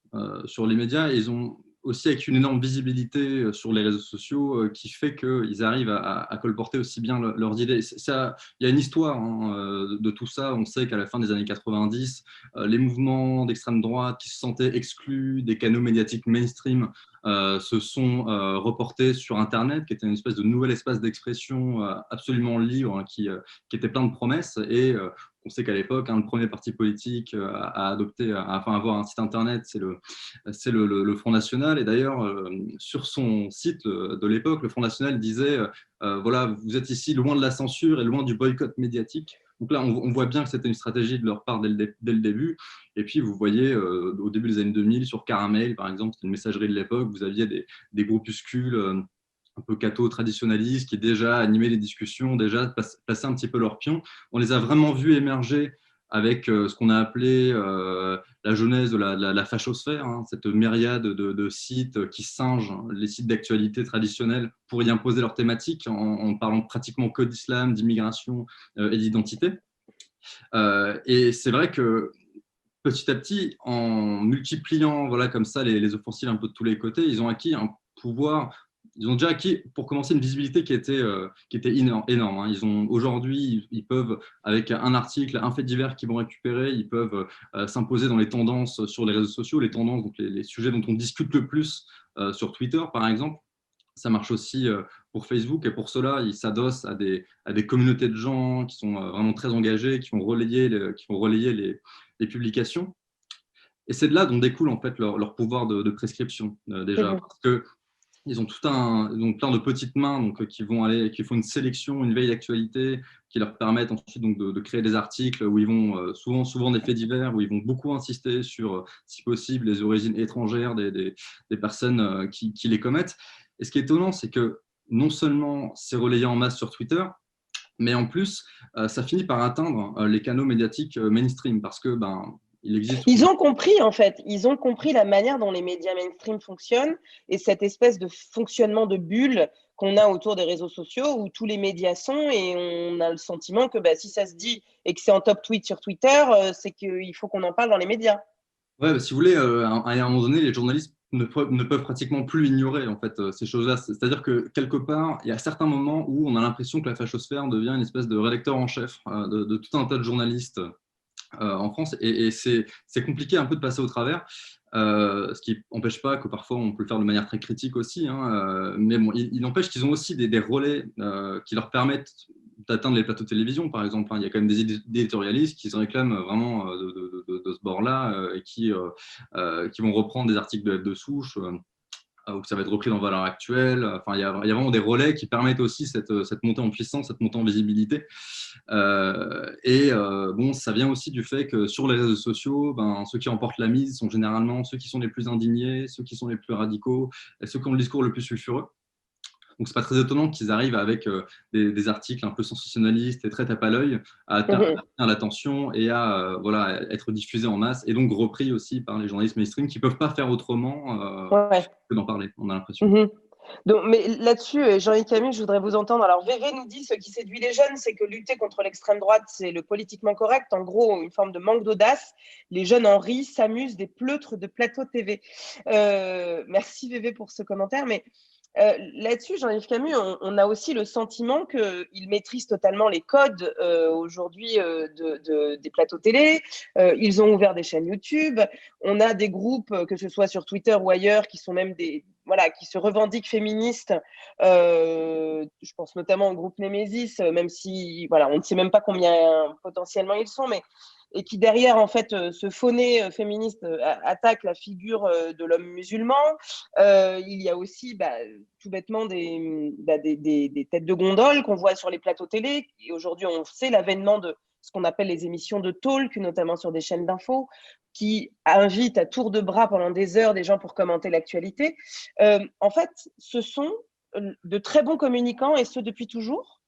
Speaker 3: sur les médias, et ils ont aussi acquis une énorme visibilité sur les réseaux sociaux qui fait qu'ils arrivent à colporter aussi bien leurs idées. Ça, il y a une histoire de tout ça. On sait qu'à la fin des années 90, les mouvements d'extrême droite qui se sentaient exclus des canaux médiatiques mainstream se sont reportés sur Internet, qui était une espèce de nouvel espace d'expression absolument libre, hein, qui était plein de promesses. Et on sait qu'à l'époque, le premier parti politique à adopter, enfin avoir un site Internet, c'est le Front National. Et d'ailleurs, sur son site de l'époque, le Front National disait voilà, vous êtes ici loin de la censure et loin du boycott médiatique. Donc là, on voit bien que c'était une stratégie de leur part dès le début. Et puis, vous voyez, au début des années 2000, sur Caramel, par exemple, c'était une messagerie de l'époque, vous aviez des groupuscules un peu catho-traditionnalistes qui déjà animaient les discussions, déjà passaient un petit peu leur pion. On les a vraiment vus émerger avec ce qu'on a appelé la genèse de la fachosphère, hein, cette myriade de sites qui singent les sites d'actualité traditionnels pour y imposer leurs thématiques en parlant pratiquement que d'islam, d'immigration et d'identité. Et c'est vrai que petit à petit, en multipliant voilà, comme ça les offensives un peu de tous les côtés, ils ont acquis un pouvoir. Ils ont déjà acquis, pour commencer, une visibilité qui était énorme, hein. Aujourd'hui, ils peuvent, avec un article, un fait divers qu'ils vont récupérer, ils peuvent s'imposer dans les tendances sur les réseaux sociaux, les tendances, donc les sujets dont on discute le plus sur Twitter, par exemple. Ça marche aussi pour Facebook, et pour cela, ils s'adossent à des communautés de gens qui sont vraiment très engagés, qui vont relayer les publications. Et c'est de là dont découle en fait leur pouvoir de prescription déjà, parce que ils ont donc plein de petites mains donc, qui font une sélection, une veille d'actualité, qui leur permettent ensuite donc, de créer des articles où ils vont souvent des faits divers, où ils vont beaucoup insister sur, si possible, les origines étrangères des personnes qui les commettent. Et ce qui est étonnant, c'est que non seulement c'est relayé en masse sur Twitter, mais en plus, ça finit par atteindre les canaux médiatiques mainstream, parce que il existe.
Speaker 1: Ils ont compris, en fait, ils ont compris la manière dont les médias mainstream fonctionnent et cette espèce de fonctionnement de bulle qu'on a autour des réseaux sociaux où tous les médias sont, et on a le sentiment que si ça se dit et que c'est en top tweet sur Twitter, c'est qu'il faut qu'on en parle dans les médias.
Speaker 3: Ouais, si vous voulez, à un moment donné, les journalistes ne peuvent pratiquement plus ignorer en fait, ces choses-là. C'est-à-dire que quelque part, il y a certains moments où on a l'impression que la fachosphère devient une espèce de rédacteur en chef de tout un tas de journalistes en France, et c'est compliqué un peu de passer au travers, ce qui n'empêche pas que parfois on peut le faire de manière très critique aussi, hein, mais bon, il n'empêche qu'ils ont aussi des relais qui leur permettent d'atteindre les plateaux de télévision, par exemple, hein. Il y a quand même des éditorialistes qui se réclament vraiment de ce bord-là et qui vont reprendre des articles de Souche, où ça va être repris dans Valeurs Actuelles. Enfin, il y a vraiment des relais qui permettent aussi cette montée en puissance, cette montée en visibilité. Bon, ça vient aussi du fait que sur les réseaux sociaux, ceux qui emportent la mise sont généralement ceux qui sont les plus indignés, ceux qui sont les plus radicaux, et ceux qui ont le discours le plus sulfureux. Donc, c'est pas très étonnant qu'ils arrivent avec des articles un peu sensationnalistes et très tape à l'œil à atteindre l'attention et à voilà, être diffusés en masse, et donc repris aussi par les journalistes mainstream qui peuvent pas faire autrement que d'en parler, on a l'impression.
Speaker 1: Donc, mais là-dessus, Jean-Yves Camus, je voudrais vous entendre. Alors, VV nous dit, ce qui séduit les jeunes, c'est que lutter contre l'extrême droite, c'est le politiquement correct. En gros, une forme de manque d'audace. Les jeunes en rient, s'amusent, des pleutres de plateau TV. Merci VV pour ce commentaire. Mais là-dessus, Jean-Yves Camus, on a aussi le sentiment qu'ils maîtrisent totalement les codes aujourd'hui des plateaux télé. Ils ont ouvert des chaînes YouTube. On a des groupes, que ce soit sur Twitter ou ailleurs, qui sont même qui se revendiquent féministes. Je pense notamment au groupe Némésis, même si on ne sait même pas combien potentiellement ils sont, et qui derrière, en fait, ce faux nez féministe attaque la figure de l'homme musulman. Il y a aussi tout bêtement des têtes de gondole qu'on voit sur les plateaux télé. Et aujourd'hui, on sait l'avènement de ce qu'on appelle les émissions de talk, notamment sur des chaînes d'infos, qui invitent à tour de bras pendant des heures des gens pour commenter l'actualité. En fait, ce sont de très bons communicants, et ce depuis toujours.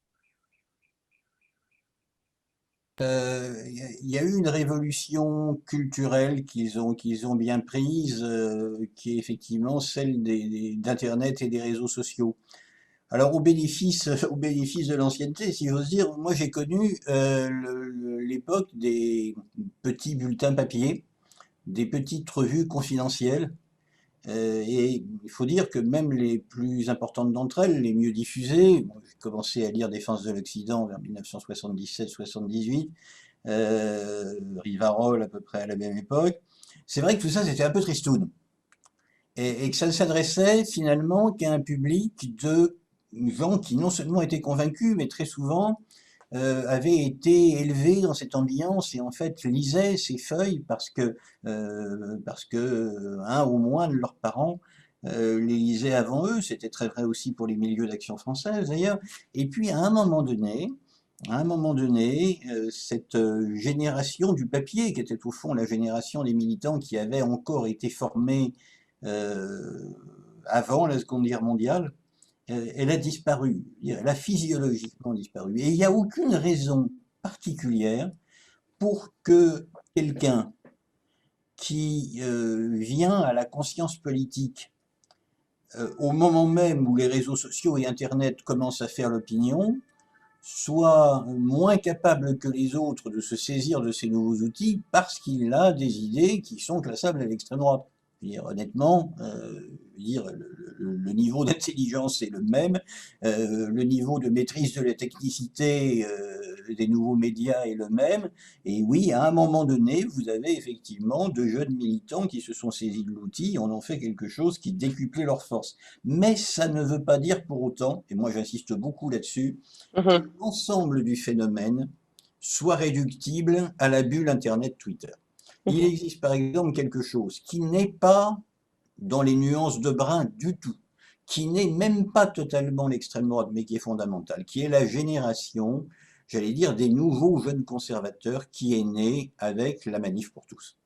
Speaker 2: Il y a eu une révolution culturelle qu'ils ont bien prise, qui est effectivement celle d'Internet et des réseaux sociaux. Alors au bénéfice de l'ancienneté, si j'ose dire, moi j'ai connu l'époque des petits bulletins papier, des petites revues confidentielles. Et il faut dire que même les plus importantes d'entre elles, les mieux diffusées, bon, j'ai commencé à lire Défense de l'Occident vers 1977-78, Rivarol à peu près à la même époque. C'est vrai que tout ça c'était un peu tristoun. Et que ça ne s'adressait finalement qu'à un public de gens qui non seulement étaient convaincus, mais très souvent avaient été élevés dans cette ambiance et en fait lisaient ces feuilles parce que un ou moins de leurs parents les lisaient avant eux. C'était très vrai aussi pour les milieux d'action française d'ailleurs. Et puis à un moment donné, cette génération du papier, qui était au fond la génération des militants qui avaient encore été formés avant la Seconde Guerre mondiale, elle a disparu, elle a physiologiquement disparu. Et il n'y a aucune raison particulière pour que quelqu'un qui vient à la conscience politique au moment même où les réseaux sociaux et Internet commencent à faire l'opinion, soit moins capable que les autres de se saisir de ces nouveaux outils parce qu'il a des idées qui sont classables à l'extrême droite. Honnêtement, le niveau d'intelligence est le même, le niveau de maîtrise de la technicité des nouveaux médias est le même, et oui, à un moment donné, vous avez effectivement de jeunes militants qui se sont saisis de l'outil, en ont fait quelque chose qui décuplait leurs forces. Mais ça ne veut pas dire pour autant, et moi j'insiste beaucoup là-dessus, que
Speaker 1: Mhm.
Speaker 2: l'ensemble du phénomène soit réductible à la bulle Internet Twitter. Il
Speaker 1: Mhm.
Speaker 2: existe par exemple quelque chose qui n'est pas dans les nuances de brun du tout, qui n'est même pas totalement l'extrême droite, mais qui est fondamental, qui est la génération, j'allais dire, des nouveaux jeunes conservateurs qui est née avec la manif pour tous.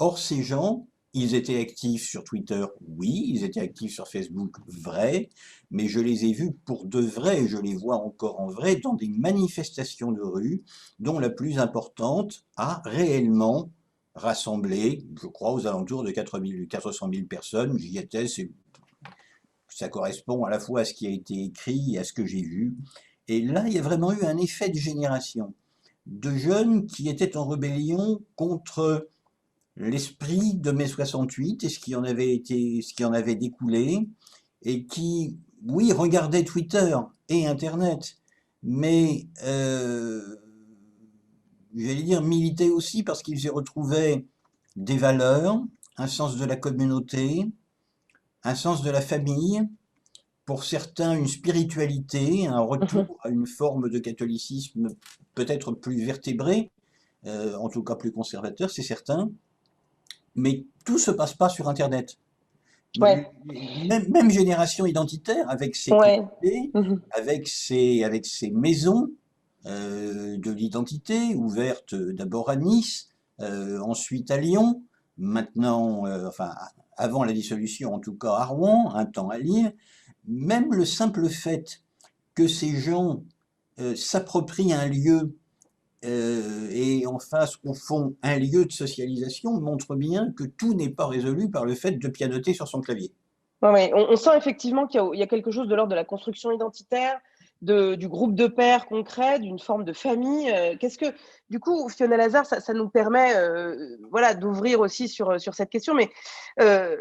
Speaker 2: Or, ces gens, ils étaient actifs sur Twitter, oui, ils étaient actifs sur Facebook, vrai, mais je les ai vus pour de vrai, je les vois encore en vrai dans des manifestations de rue, dont la plus importante a réellement rassemblé, je crois, aux alentours de 400 000 personnes. J'y étais, ça correspond à la fois à ce qui a été écrit et à ce que j'ai vu. Et là, il y a vraiment eu un effet de génération, de jeunes qui étaient en rébellion contre l'esprit de mai 68 et ce qui en avait découlé, et qui, oui, regardaient Twitter et Internet, mais j'allais dire militaient aussi parce qu'ils y retrouvaient des valeurs, un sens de la communauté, un sens de la famille, pour certains une spiritualité, un
Speaker 1: Mhm.
Speaker 2: retour à une forme de catholicisme peut-être plus vertébré, en tout cas plus conservateur, c'est certain. Mais tout se passe pas sur Internet.
Speaker 1: Ouais,
Speaker 2: Même génération identitaire, avec ses
Speaker 1: ouais.
Speaker 2: comités,
Speaker 1: Mhm.
Speaker 2: avec ses maisons de l'identité, ouvertes d'abord à Nice, ensuite à Lyon, maintenant, enfin, avant la dissolution, en tout cas à Rouen, un temps à Lille. Même le simple fait que ces gens s'approprient un lieu et en face, au fond, un lieu de socialisation montre bien que tout n'est pas résolu par le fait de pianoter sur son clavier.
Speaker 1: Ouais, ouais. On sent effectivement qu'il y a quelque chose de l'ordre de la construction identitaire, du groupe de pairs concret, d'une forme de famille. Qu'est-ce que, du coup, Fiona Lazare, ça nous permet voilà, d'ouvrir aussi sur cette question, mais euh,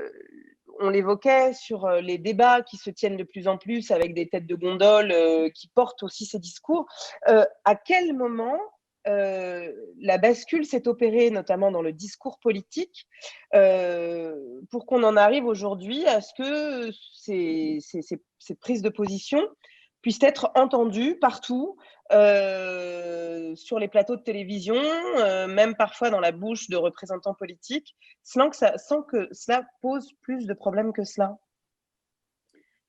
Speaker 1: on l'évoquait sur les débats qui se tiennent de plus en plus avec des têtes de gondole qui portent aussi ces discours. À quel moment la bascule s'est opérée, notamment dans le discours politique, pour qu'on en arrive aujourd'hui à ce que ces prises de position puissent être entendues partout, sur les plateaux de télévision, même parfois dans la bouche de représentants politiques, sans que cela pose plus de problèmes que cela.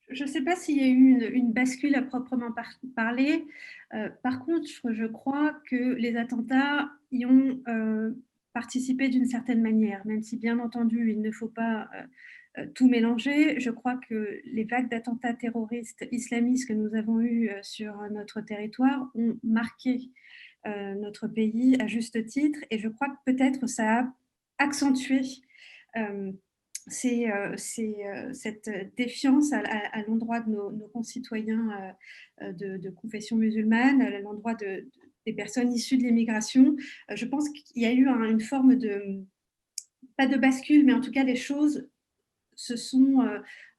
Speaker 4: Je ne sais pas s'il y a eu une bascule à proprement parler. Par contre, je crois que les attentats y ont participé d'une certaine manière, même si bien entendu, il ne faut pas tout mélanger. Je crois que les vagues d'attentats terroristes islamistes que nous avons eues sur notre territoire ont marqué notre pays à juste titre. Et je crois que peut-être ça a accentué cette défiance à l'endroit de nos concitoyens de confession musulmane, à l'endroit des personnes issues de l'immigration. Je pense qu'il y a eu une forme de, pas de bascule, mais en tout cas les choses se sont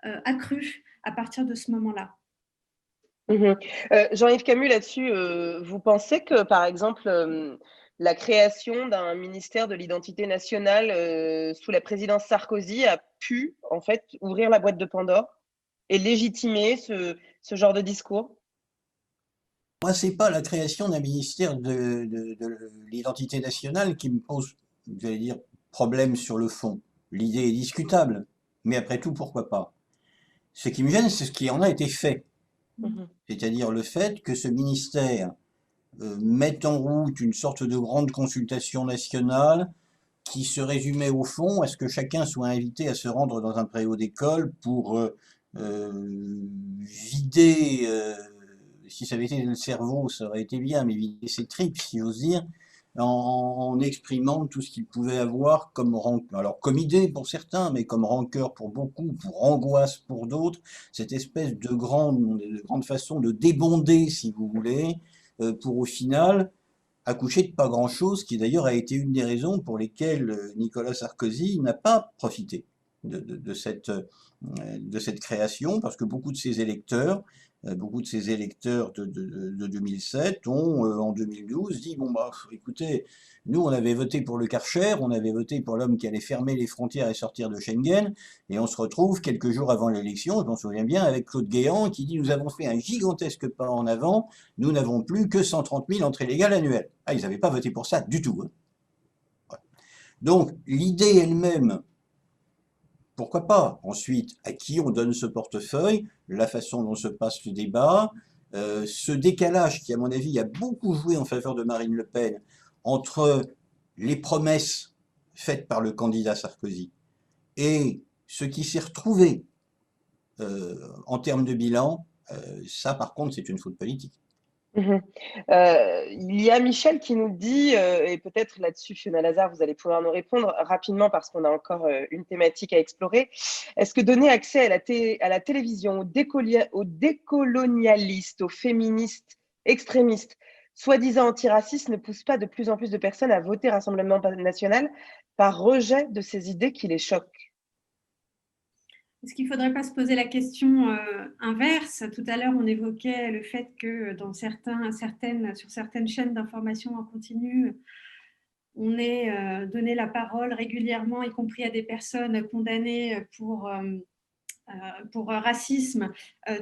Speaker 4: accrues à partir de ce moment-là.
Speaker 1: Jean-Yves Camus, là-dessus, vous pensez que, par exemple, la création d'un ministère de l'identité nationale sous la présidence Sarkozy a pu, en fait, ouvrir la boîte de Pandore et légitimer ce genre de discours?
Speaker 2: Moi, c'est pas la création d'un ministère de l'identité nationale qui me pose, j'allais dire, problème sur le fond. L'idée est discutable, mais après tout, pourquoi pas? Ce qui me gêne, c'est ce qui en a été fait. C'est-à-dire le fait que ce ministère mette en route une sorte de grande consultation nationale qui se résumait au fond à ce que chacun soit invité à se rendre dans un préau d'école pour vider, si ça avait été le cerveau, ça aurait été bien, mais vider ses tripes, si j'ose dire, en exprimant tout ce qu'il pouvait avoir comme rancœur, alors comme idée pour certains, mais comme rancœur pour beaucoup, pour angoisse pour d'autres, cette espèce de grande façon de débonder, si vous voulez, pour au final accoucher de pas grand-chose, qui d'ailleurs a été une des raisons pour lesquelles Nicolas Sarkozy n'a pas profité de cette création, parce que beaucoup de ses électeurs de 2007 ont, en 2012, dit, bon, bah, écoutez, nous, on avait voté pour le Karcher, on avait voté pour l'homme qui allait fermer les frontières et sortir de Schengen, et on se retrouve quelques jours avant l'élection, je m'en souviens bien, avec Claude Guéant, qui dit, nous avons fait un gigantesque pas en avant, nous n'avons plus que 130 000 entrées légales annuelles. Ah, ils n'avaient pas voté pour ça du tout. Hein. Ouais. Donc, l'idée elle-même, pourquoi pas? Ensuite, à qui on donne ce portefeuille, la façon dont se passe le débat, ce décalage qui, à mon avis, a beaucoup joué en faveur de Marine Le Pen entre les promesses faites par le candidat Sarkozy et ce qui s'est retrouvé en termes de bilan, ça, par contre, c'est une faute politique.
Speaker 1: Il y a Michel qui nous dit, et peut-être là-dessus, Fiona Lazare, vous allez pouvoir nous répondre rapidement parce qu'on a encore une thématique à explorer. Est-ce que donner accès à la télévision aux décolonialistes, aux féministes extrémistes, soi-disant antiracistes, ne pousse pas de plus en plus de personnes à voter Rassemblement national par rejet de ces idées qui les choquent?
Speaker 4: Est-ce qu'il ne faudrait pas se poser la question inverse? Tout à l'heure, on évoquait le fait que sur certaines chaînes d'information en continu, on ait donné la parole régulièrement, y compris à des personnes condamnées pour racisme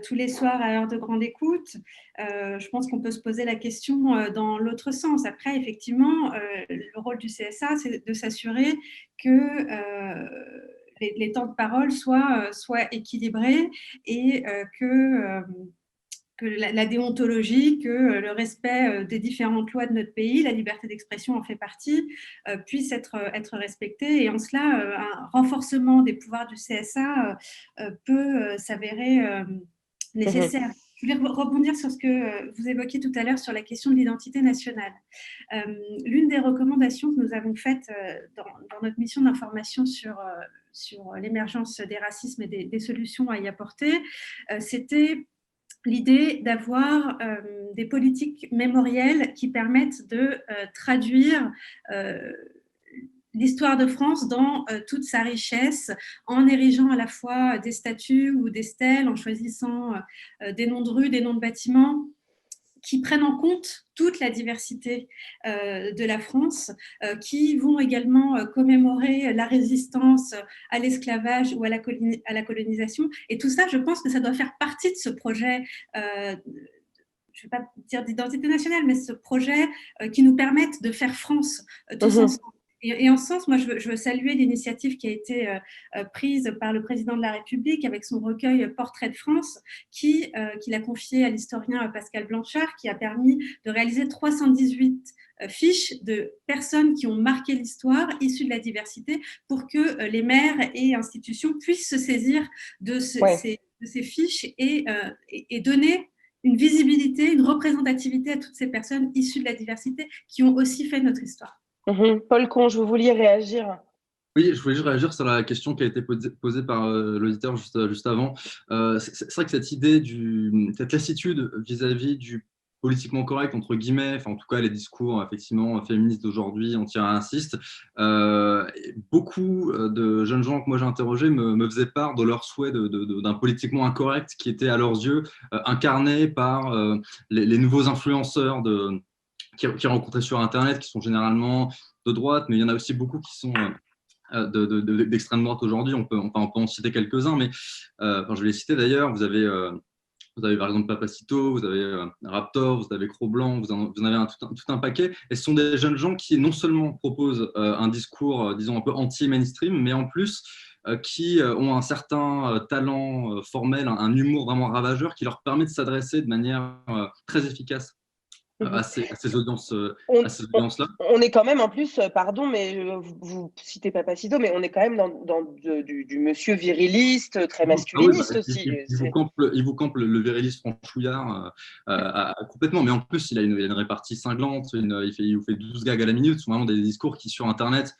Speaker 4: tous les soirs à l'heure de grande écoute. Je pense qu'on peut se poser la question dans l'autre sens. Après, effectivement, le rôle du CSA, c'est de s'assurer que les temps de parole soient équilibrés et que la déontologie, que le respect des différentes lois de notre pays, la liberté d'expression en fait partie, puisse être respectée. Et en cela, un renforcement des pouvoirs du CSA peut s'avérer nécessaire. Je voulais rebondir sur ce que vous évoquiez tout à l'heure sur la question de l'identité nationale. L'une des recommandations que nous avons faites dans notre mission d'information sur l'émergence des racismes et des solutions à y apporter, c'était l'idée d'avoir des politiques mémorielles qui permettent de traduire l'histoire de France dans toute sa richesse, en érigeant à la fois des statues ou des stèles, en choisissant des noms de rues, des noms de bâtiments, qui prennent en compte toute la diversité de la France, qui vont également commémorer la résistance à l'esclavage ou à la colonisation. Et tout ça, je pense que ça doit faire partie de ce projet, je ne vais pas dire d'identité nationale, mais ce projet qui nous permette de faire France tous ensemble. Et en ce sens, moi, je veux saluer l'initiative qui a été prise par le président de la République avec son recueil Portrait de France, qu'il a confié à l'historien Pascal Blanchard, qui a permis de réaliser 318 fiches de personnes qui ont marqué l'histoire, issues de la diversité, pour que les maires et institutions puissent se saisir de ces fiches et donner une visibilité, une représentativité à toutes ces personnes issues de la diversité qui ont aussi fait notre histoire.
Speaker 1: Paul Conge, vous vouliez réagir?
Speaker 3: Oui, je voulais juste réagir sur la question qui a été posée par l'auditeur juste avant. C'est vrai que cette idée, cette lassitude vis-à-vis du politiquement correct, entre guillemets, enfin en tout cas les discours effectivement féministes d'aujourd'hui, anti-racistes, beaucoup de jeunes gens que moi j'ai interrogés me faisaient part de leur souhait d'un politiquement incorrect qui était à leurs yeux incarné par les nouveaux influenceurs qui rencontraient sur Internet, qui sont généralement de droite, mais il y en a aussi beaucoup qui sont d'extrême droite aujourd'hui. On peut en citer quelques-uns, mais je vais les citer d'ailleurs. Vous avez par exemple Papacito, vous avez Raptor, vous avez Cro-Blanc, vous en avez tout un paquet. Et ce sont des jeunes gens qui non seulement proposent un discours, disons, un peu anti-mainstream, mais en plus qui ont un certain talent formel, un humour vraiment ravageur qui leur permet de s'adresser de manière très efficace à ces audiences-là.
Speaker 1: On est quand même en plus, pardon, mais vous citez Papacito, mais on est quand même dans du monsieur viriliste, très masculiniste aussi.
Speaker 3: Il vous campe le viriliste franchouillard complètement, mais en plus il a une répartie cinglante, il vous fait 12 gags à la minute. Ce sont vraiment des discours qui sur Internet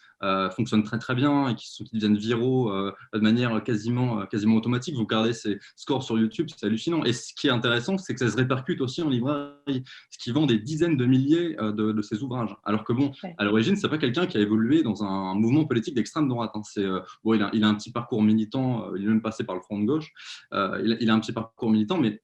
Speaker 3: fonctionnent très très bien et qui deviennent viraux de manière quasiment automatique. Vous regardez ses scores sur YouTube, c'est hallucinant. Et ce qui est intéressant, c'est que ça se répercute aussi en librairie, ce qui vend des dizaines de milliers de ses ouvrages. Alors que bon, à l'origine, c'est pas quelqu'un qui a évolué dans un mouvement politique d'extrême droite. Il a un petit parcours militant, il est même passé par le front de gauche. Il a un petit parcours militant, mais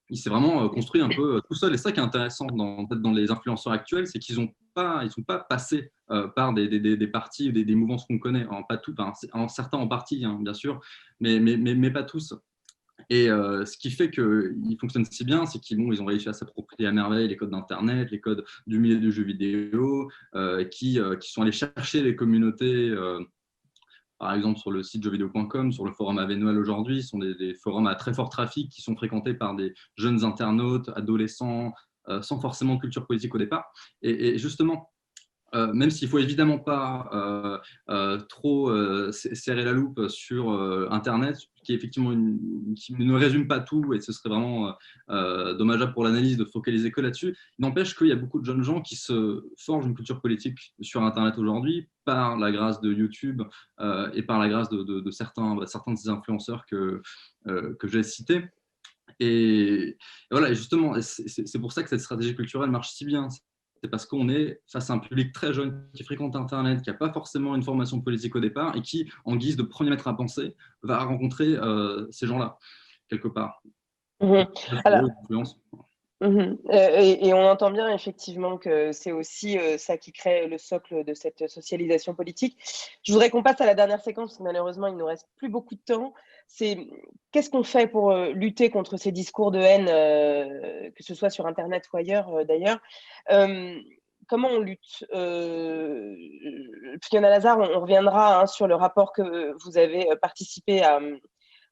Speaker 3: il s'est vraiment construit un peu tout seul. Et ça qui est intéressant dans les influenceurs actuels, c'est qu'ils sont pas passés par des partis, des mouvances qu'on connaît. Pas tout, certains en partie, hein, bien sûr, mais pas tous. Et ce qui fait qu'ils fonctionnent si bien, c'est qu'ils ont réussi à s'approprier à merveille les codes d'Internet, les codes du milieu du jeu vidéo, qui sont allés chercher les communautés, par exemple sur le site jeuxvideo.com, sur le forum Avenoil aujourd'hui. Ce sont des forums à très fort trafic qui sont fréquentés par des jeunes internautes, adolescents, sans forcément de culture politique au départ. Et justement, même s'il ne faut évidemment pas trop serrer la loupe sur Internet, qui effectivement qui ne résume pas tout, et ce serait vraiment dommageable pour l'analyse de focaliser que là-dessus. Il n'empêche qu'il y a beaucoup de jeunes gens qui se forgent une culture politique sur Internet aujourd'hui par la grâce de YouTube et par la grâce de certains de ces influenceurs que j'ai cités. Et voilà, et justement, c'est pour ça que cette stratégie culturelle marche si bien. C'est parce qu'on est face à un public très jeune qui fréquente Internet, qui n'a pas forcément une formation politique au départ et qui, en guise de premier maître à penser, va rencontrer ces gens-là, quelque part.
Speaker 1: Alors, et on entend bien effectivement que c'est aussi ça qui crée le socle de cette socialisation politique. Je voudrais qu'on passe à la dernière séquence, parce que malheureusement, il ne nous reste plus beaucoup de temps. C'est qu'est-ce qu'on fait pour lutter contre ces discours de haine, que ce soit sur Internet ou ailleurs d'ailleurs. Comment on lutte Fiona Lazare, on reviendra sur le rapport que vous avez participé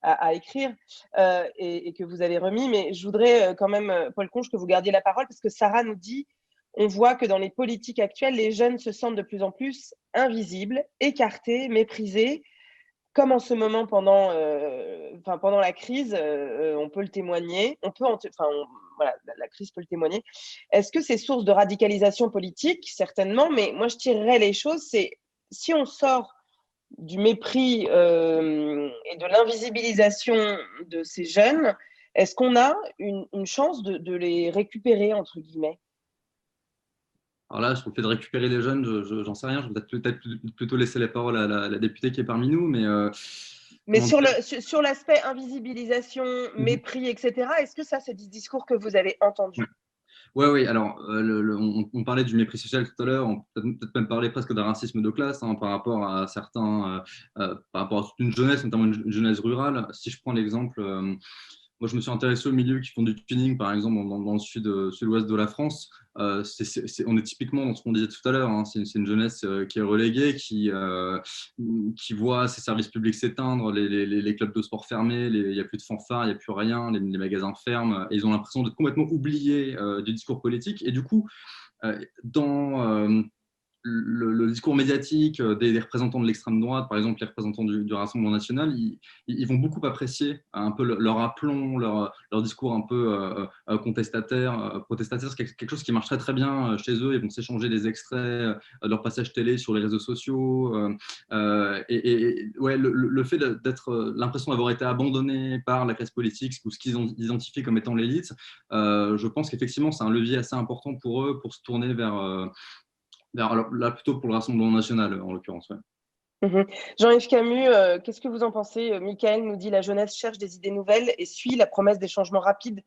Speaker 1: à écrire et que vous avez remis. Mais je voudrais quand même, Paul Conge, que vous gardiez la parole, parce que Sarah nous dit, on voit que dans les politiques actuelles, les jeunes se sentent de plus en plus invisibles, écartés, méprisés, comme en ce moment pendant la crise, on peut le témoigner, voilà, la crise peut le témoigner. Est-ce que c'est source de radicalisation politique? Certainement, mais moi je tirerais les choses, c'est si on sort du mépris et de l'invisibilisation de ces jeunes, est-ce qu'on a une chance de les récupérer, entre guillemets?
Speaker 3: Alors là, sur le fait de récupérer les jeunes, j'en sais rien. Je vais peut-être plutôt laisser la parole à la députée qui est parmi nous.
Speaker 1: Mais sur l'aspect invisibilisation, mépris, etc., est-ce que ça, c'est des discours que vous avez entendus?
Speaker 3: Oui. Alors, on parlait du mépris social tout à l'heure. On peut peut-être même parler presque d'un racisme de classe par rapport à certains, par rapport à toute une jeunesse, notamment une jeunesse rurale. Si je prends l'exemple, moi, je me suis intéressé aux milieux qui font du tuning, par exemple, dans le sud-ouest de la France. On est typiquement dans ce qu'on disait tout à l'heure. C'est une jeunesse qui est reléguée, qui voit ses services publics s'éteindre, les clubs de sport fermés, il n'y a plus de fanfare, il n'y a plus rien, les magasins ferment. Et ils ont l'impression d'être complètement oubliés du discours politique. Et du coup, dans le discours médiatique des représentants de l'extrême droite, par exemple les représentants du Rassemblement national, ils vont beaucoup apprécier un peu leur aplomb, leur discours un peu protestataire. C'est quelque chose qui marche très très bien chez eux. Ils vont s'échanger des extraits de leur passage télé sur les réseaux sociaux. Ouais, le fait d'être l'impression d'avoir été abandonné par la classe politique ou ce qu'ils ont identifié comme étant l'élite, je pense qu'effectivement c'est un levier assez important pour eux pour se tourner vers alors, là, plutôt pour le Rassemblement national, en l'occurrence. Ouais.
Speaker 1: Jean-Yves Camus, qu'est-ce que vous en pensez? Michael nous dit la jeunesse cherche des idées nouvelles et suit la promesse des changements rapides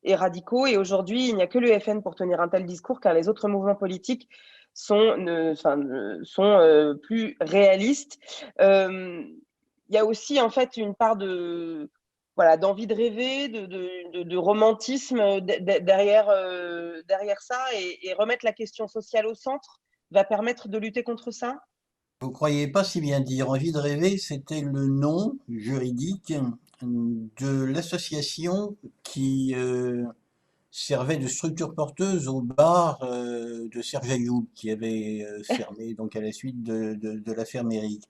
Speaker 1: et radicaux. Et aujourd'hui, il n'y a que le FN pour tenir un tel discours, car les autres mouvements politiques sont plus réalistes. Il y a aussi en fait une part d'envie de rêver, de romantisme derrière ça, et remettre la question sociale au centre va permettre de lutter contre ça?
Speaker 2: Vous croyez pas si bien dire. Envie de rêver, c'était le nom juridique de l'association qui servait de structure porteuse au bar de Serge Ayoub, qui avait fermé donc à la suite de l'affaire Méric.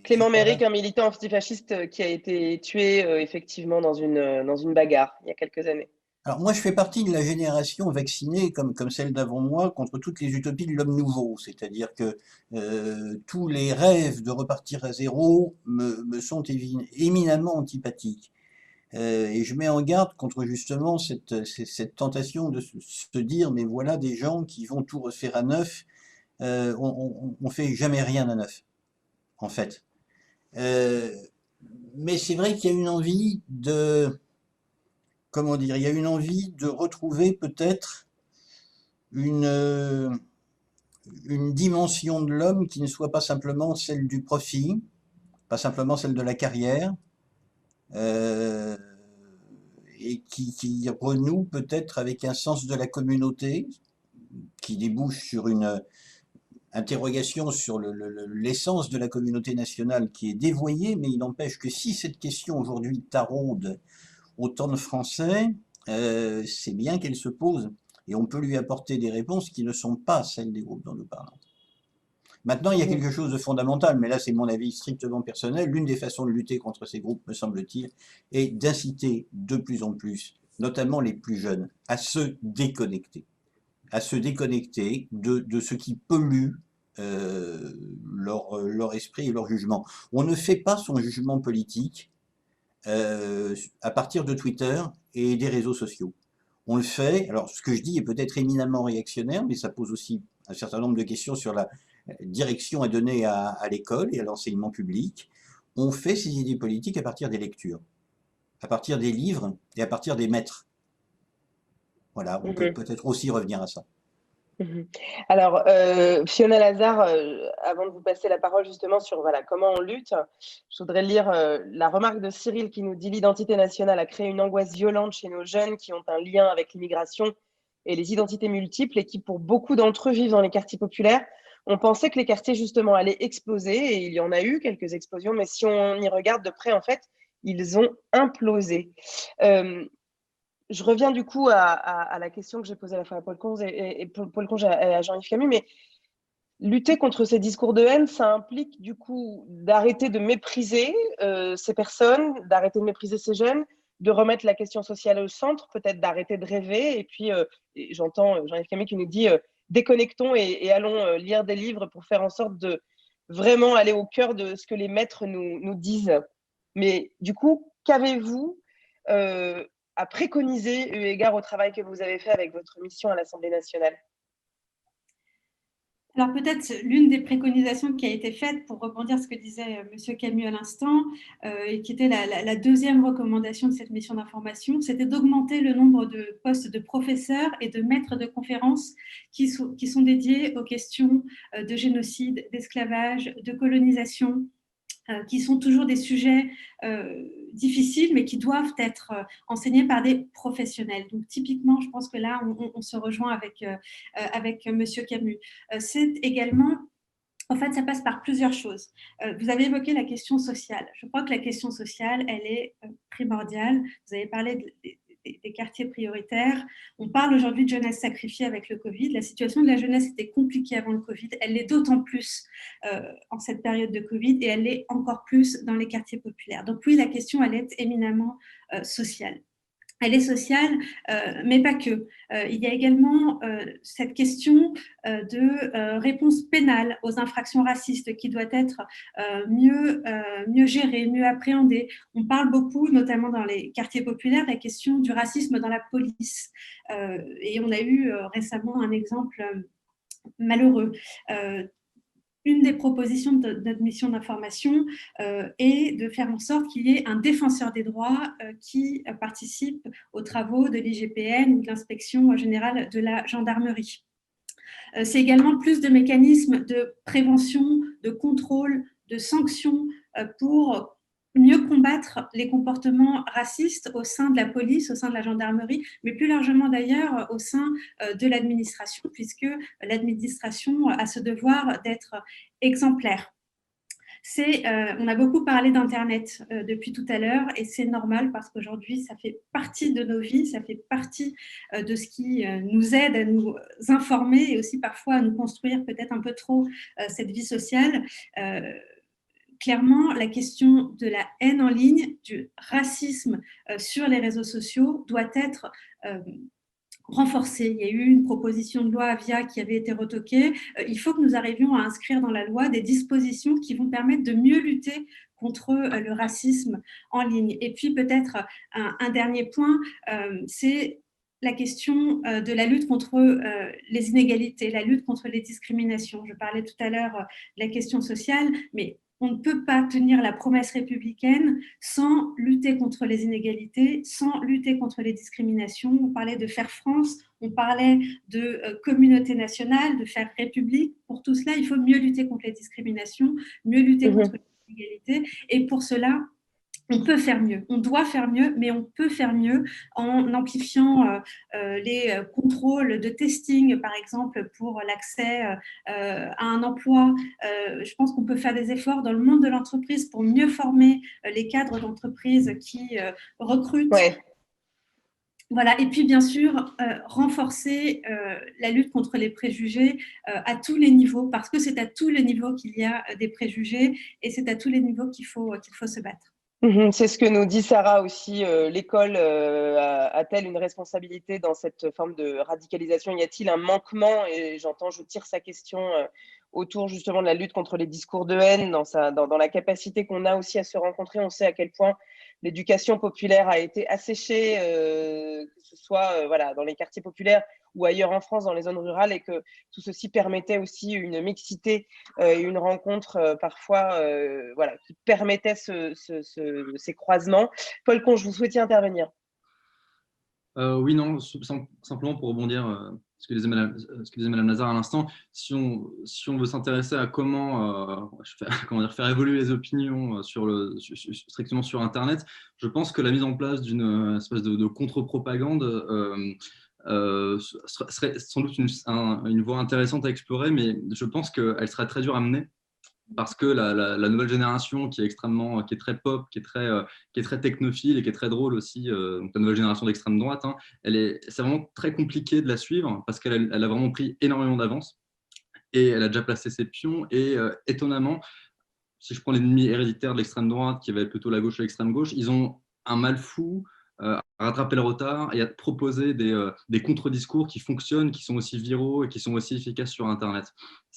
Speaker 1: Clément Méric, un militant antifasciste qui a été tué effectivement dans une bagarre il y a quelques années.
Speaker 2: Alors moi, je fais partie de la génération vaccinée, comme celle d'avant moi, contre toutes les utopies de l'homme nouveau. C'est-à-dire que tous les rêves de repartir à zéro me sont éminemment antipathiques. Et je mets en garde contre justement cette tentation de se dire, mais voilà des gens qui vont tout refaire à neuf. On fait jamais rien à neuf, en fait. Mais c'est vrai qu'il y a une envie comment dire, il y a une envie de retrouver peut-être une, une dimension de l'homme qui ne soit pas simplement celle du profit, pas simplement celle de la carrière, euh, et qui renoue peut-être avec un sens de la communauté, qui débouche sur une interrogation sur l'essence de la communauté nationale qui est dévoyée, mais il n'empêche que si cette question aujourd'hui taraude autant de Français, c'est bien qu'elle se pose et on peut lui apporter des réponses qui ne sont pas celles des groupes dont nous parlons. Maintenant, il y a quelque chose de fondamental, mais là c'est mon avis strictement personnel. L'une des façons de lutter contre ces groupes, me semble-t-il, est d'inciter de plus en plus, notamment les plus jeunes, à se déconnecter de ce qui pollue leur esprit et leur jugement. On ne fait pas son jugement politique à partir de Twitter et des réseaux sociaux. On le fait, alors ce que je dis est peut-être éminemment réactionnaire, mais ça pose aussi un certain nombre de questions sur la direction à donner à l'école et à l'enseignement public. On fait ses idées politiques à partir des lectures, à partir des livres et à partir des maîtres. Voilà, on peut peut-être aussi revenir à ça.
Speaker 1: Alors, Fiona Lazare, avant de vous passer la parole justement sur comment on lutte, je voudrais lire la remarque de Cyril qui nous dit « L'identité nationale a créé une angoisse violente chez nos jeunes qui ont un lien avec l'immigration et les identités multiples et qui, pour beaucoup d'entre eux, vivent dans les quartiers populaires. On pensait que les quartiers, justement, allaient exploser et il y en a eu quelques explosions, mais si on y regarde de près, en fait, ils ont implosé. » Je reviens du coup à la question que j'ai posée à la fois à Paul Conze et à Jean-Yves Camus, mais lutter contre ces discours de haine, ça implique du coup d'arrêter de mépriser ces personnes, d'arrêter de mépriser ces jeunes, de remettre la question sociale au centre, peut-être d'arrêter de rêver. Et puis, j'entends Jean-Yves Camus qui nous dit déconnectons et allons lire des livres pour faire en sorte de vraiment aller au cœur de ce que les maîtres nous disent. Mais du coup, qu'avez-vous à préconiser eu égard au travail que vous avez fait avec votre mission à l'Assemblée nationale?
Speaker 4: Alors peut-être l'une des préconisations qui a été faite, pour rebondir sur ce que disait M. Camus à l'instant, et qui était la deuxième recommandation de cette mission d'information, c'était d'augmenter le nombre de postes de professeurs et de maîtres de conférences qui sont dédiés aux questions de génocide, d'esclavage, de colonisation, qui sont toujours des sujets difficiles, mais qui doivent être enseignés par des professionnels. Donc, typiquement, je pense que là, on se rejoint avec M. Camus. C'est également, en fait, ça passe par plusieurs choses. Vous avez évoqué la question sociale. Je crois que la question sociale, elle est primordiale. Vous avez parlé des des quartiers prioritaires. On parle aujourd'hui de jeunesse sacrifiée avec le Covid. La situation de la jeunesse était compliquée avant le Covid. Elle l'est d'autant plus en cette période de Covid et elle l'est encore plus dans les quartiers populaires. Donc oui, la question, elle est éminemment sociale. Elle est sociale, mais pas que. Il y a également cette question de réponse pénale aux infractions racistes qui doit être mieux gérée, mieux appréhendée. On parle beaucoup, notamment dans les quartiers populaires, de la question du racisme dans la police. Et on a eu récemment un exemple malheureux. Une des propositions de notre mission d'information est de faire en sorte qu'il y ait un défenseur des droits qui participe aux travaux de l'IGPN ou de l'inspection générale de la gendarmerie. C'est également plus de mécanismes de prévention, de contrôle, de sanctions pour mieux combattre les comportements racistes au sein de la police, au sein de la gendarmerie, mais plus largement d'ailleurs au sein de l'administration, puisque l'administration a ce devoir d'être exemplaire. On a beaucoup parlé d'Internet depuis tout à l'heure et c'est normal parce qu'aujourd'hui, ça fait partie de nos vies, ça fait partie de ce qui nous aide à nous informer et aussi parfois à nous construire peut-être un peu trop cette vie sociale. Clairement, la question de la haine en ligne, du racisme sur les réseaux sociaux doit être renforcée. Il y a eu une proposition de loi Avia qui avait été retoquée. Il faut que nous arrivions à inscrire dans la loi des dispositions qui vont permettre de mieux lutter contre le racisme en ligne. Et puis peut-être un dernier point, c'est la question de la lutte contre les inégalités, la lutte contre les discriminations. Je parlais tout à l'heure de la question sociale, mais on ne peut pas tenir la promesse républicaine sans lutter contre les inégalités, sans lutter contre les discriminations. On parlait de faire France, on parlait de communauté nationale, de faire république. Pour tout cela, il faut mieux lutter contre les discriminations, mieux lutter contre les inégalités. Et pour cela, on peut faire mieux, on doit faire mieux, mais on peut faire mieux en amplifiant les contrôles de testing, par exemple, pour l'accès à un emploi. Je pense qu'on peut faire des efforts dans le monde de l'entreprise pour mieux former les cadres d'entreprise qui recrutent.
Speaker 1: Ouais.
Speaker 4: Voilà, et puis bien sûr, renforcer la lutte contre les préjugés à tous les niveaux, parce que c'est à tous les niveaux qu'il y a des préjugés et c'est à tous les niveaux qu'il faut se battre.
Speaker 1: C'est ce que nous dit Sarah aussi. L'école a-t-elle une responsabilité dans cette forme de radicalisation? Y a-t-il un manquement? Et je tire sa question autour justement de la lutte contre les discours de haine, dans la capacité qu'on a aussi à se rencontrer. On sait à quel point l'éducation populaire a été asséchée, que ce soit dans les quartiers populaires ou ailleurs en France, dans les zones rurales, et que tout ceci permettait aussi une mixité et une rencontre parfois qui permettait ces croisements. Paul Conche, vous souhaitiez intervenir?
Speaker 3: Oui, non, simplement pour rebondir ce que disait Madame Lazare à l'instant, si on veut s'intéresser à comment faire évoluer les opinions strictement sur Internet, je pense que la mise en place d'une espèce de contre-propagande serait sans doute une voie intéressante à explorer, mais je pense qu'elle serait très dure à mener. Parce que la nouvelle génération qui est très pop, qui est très technophile et qui est très drôle aussi, donc la nouvelle génération d'extrême droite, c'est vraiment très compliqué de la suivre parce qu'elle a vraiment pris énormément d'avance et elle a déjà placé ses pions. Et étonnamment, si je prends l'ennemi héréditaire de l'extrême droite, qui va être plutôt la gauche et l'extrême gauche, ils ont un mal fou à rattraper le retard et à proposer des contre-discours qui fonctionnent, qui sont aussi viraux et qui sont aussi efficaces sur Internet.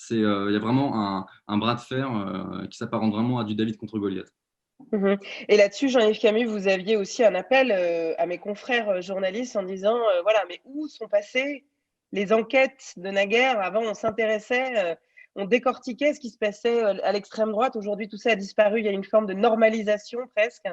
Speaker 3: Il y a vraiment un bras de fer qui s'apparente vraiment à du David contre Goliath.
Speaker 1: Et là-dessus, Jean-Yves Camus, vous aviez aussi un appel à mes confrères journalistes en disant mais où sont passées les enquêtes de naguère? Avant, on s'intéressait, on décortiquait ce qui se passait à l'extrême droite. Aujourd'hui, tout ça a disparu. Il y a une forme de normalisation presque.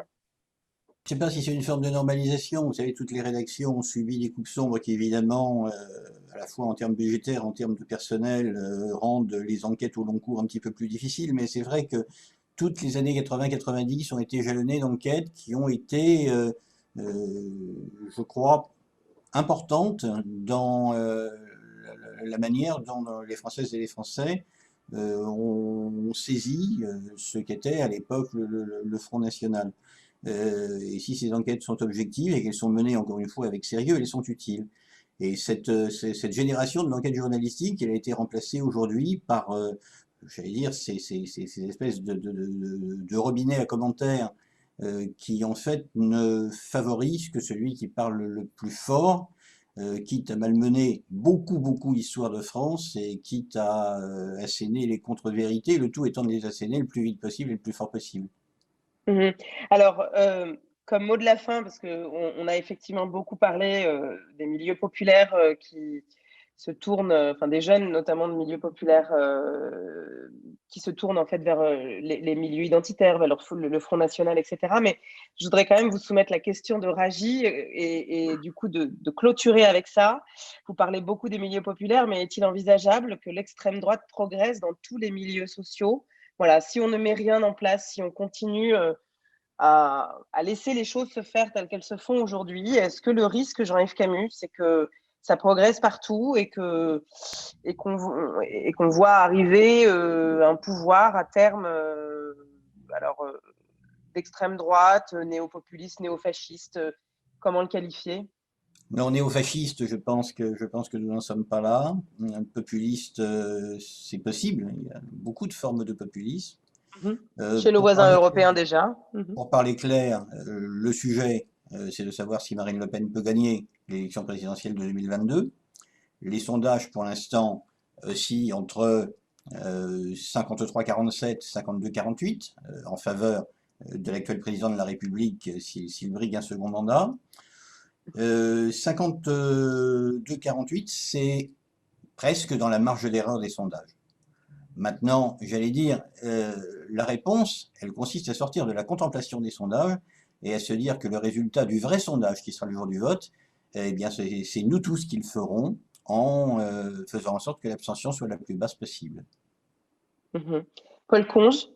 Speaker 2: Je ne sais pas si c'est une forme de normalisation. Vous savez, toutes les rédactions ont subi des coupes sombres qui, évidemment, à la fois en termes budgétaires, en termes de personnel, rendent les enquêtes au long cours un petit peu plus difficiles. Mais c'est vrai que toutes les années 80-90 ont été jalonnées d'enquêtes qui ont été, je crois, importantes dans la manière dont les Françaises et les Français ont saisi ce qu'était à l'époque le Front National. et si ces enquêtes sont objectives et qu'elles sont menées, encore une fois, avec sérieux, elles sont utiles. Et cette génération de l'enquête journalistique, elle a été remplacée aujourd'hui par, j'allais dire, ces espèces de robinets à commentaires qui, en fait, ne favorisent que celui qui parle le plus fort, quitte à malmener beaucoup l'histoire de France et quitte à asséner les contre-vérités, le tout étant de les asséner le plus vite possible et le plus fort possible.
Speaker 1: Mmh. Alors, comme mot de la fin, parce qu'on a effectivement beaucoup parlé des milieux populaires qui se tournent, enfin des jeunes notamment de milieux populaires qui se tournent en fait vers les milieux identitaires, vers le Front National, etc. Mais je voudrais quand même vous soumettre la question de Raji et du coup de clôturer avec ça. Vous parlez beaucoup des milieux populaires, mais est-il envisageable que l'extrême droite progresse dans tous les milieux sociaux? Voilà, si on ne met rien en place, si on continue à laisser les choses se faire telles qu'elles se font aujourd'hui, est-ce que le risque, Jean-Yves Camus, c'est que ça progresse partout et qu'on voit arriver un pouvoir à terme d'extrême droite, néo-populiste, néo-fasciste, comment le qualifier?
Speaker 2: Non, néo-fasciste, je pense que nous n'en sommes pas là. Un populiste, c'est possible. Il y a beaucoup de formes de populisme.
Speaker 1: Chez nos
Speaker 2: Pour
Speaker 1: voisins
Speaker 2: parler
Speaker 1: européens
Speaker 2: clair,
Speaker 1: déjà.
Speaker 2: pour parler clair, le sujet, c'est de savoir si Marine Le Pen peut gagner l'élection présidentielle de 2022. Les sondages, pour l'instant, oscillent entre 53-47, 52-48, en faveur de l'actuel président de la République s'il brigue un second mandat. 52-48, c'est presque dans la marge d'erreur des sondages. Maintenant, j'allais dire, la réponse, elle consiste à sortir de la contemplation des sondages et à se dire que le résultat du vrai sondage, qui sera le jour du vote, eh bien, c'est nous tous qui le ferons en faisant en sorte que l'abstention soit la plus basse possible.
Speaker 1: Paul Conge.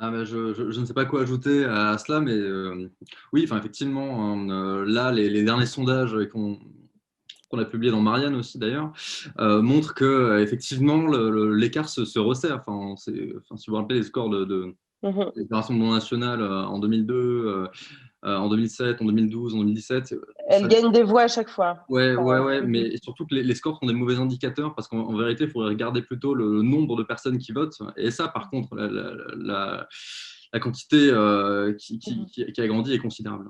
Speaker 3: Ah ben je ne sais pas quoi ajouter à cela, mais oui, enfin, effectivement, hein, là, les derniers sondages qu'on a publiés dans Marianne aussi d'ailleurs, montrent que effectivement l'écart se resserre. Enfin, si vous vous rappelez les scores de les Rassemblement national en 2002, en 2007, en 2012, en 2017,
Speaker 1: Elle gagne des voix à chaque fois.
Speaker 3: ouais, mais surtout que les scores sont des mauvais indicateurs parce qu'en vérité, il faudrait regarder plutôt le nombre de personnes qui votent. Et ça, par contre, la quantité qui a grandi est considérable.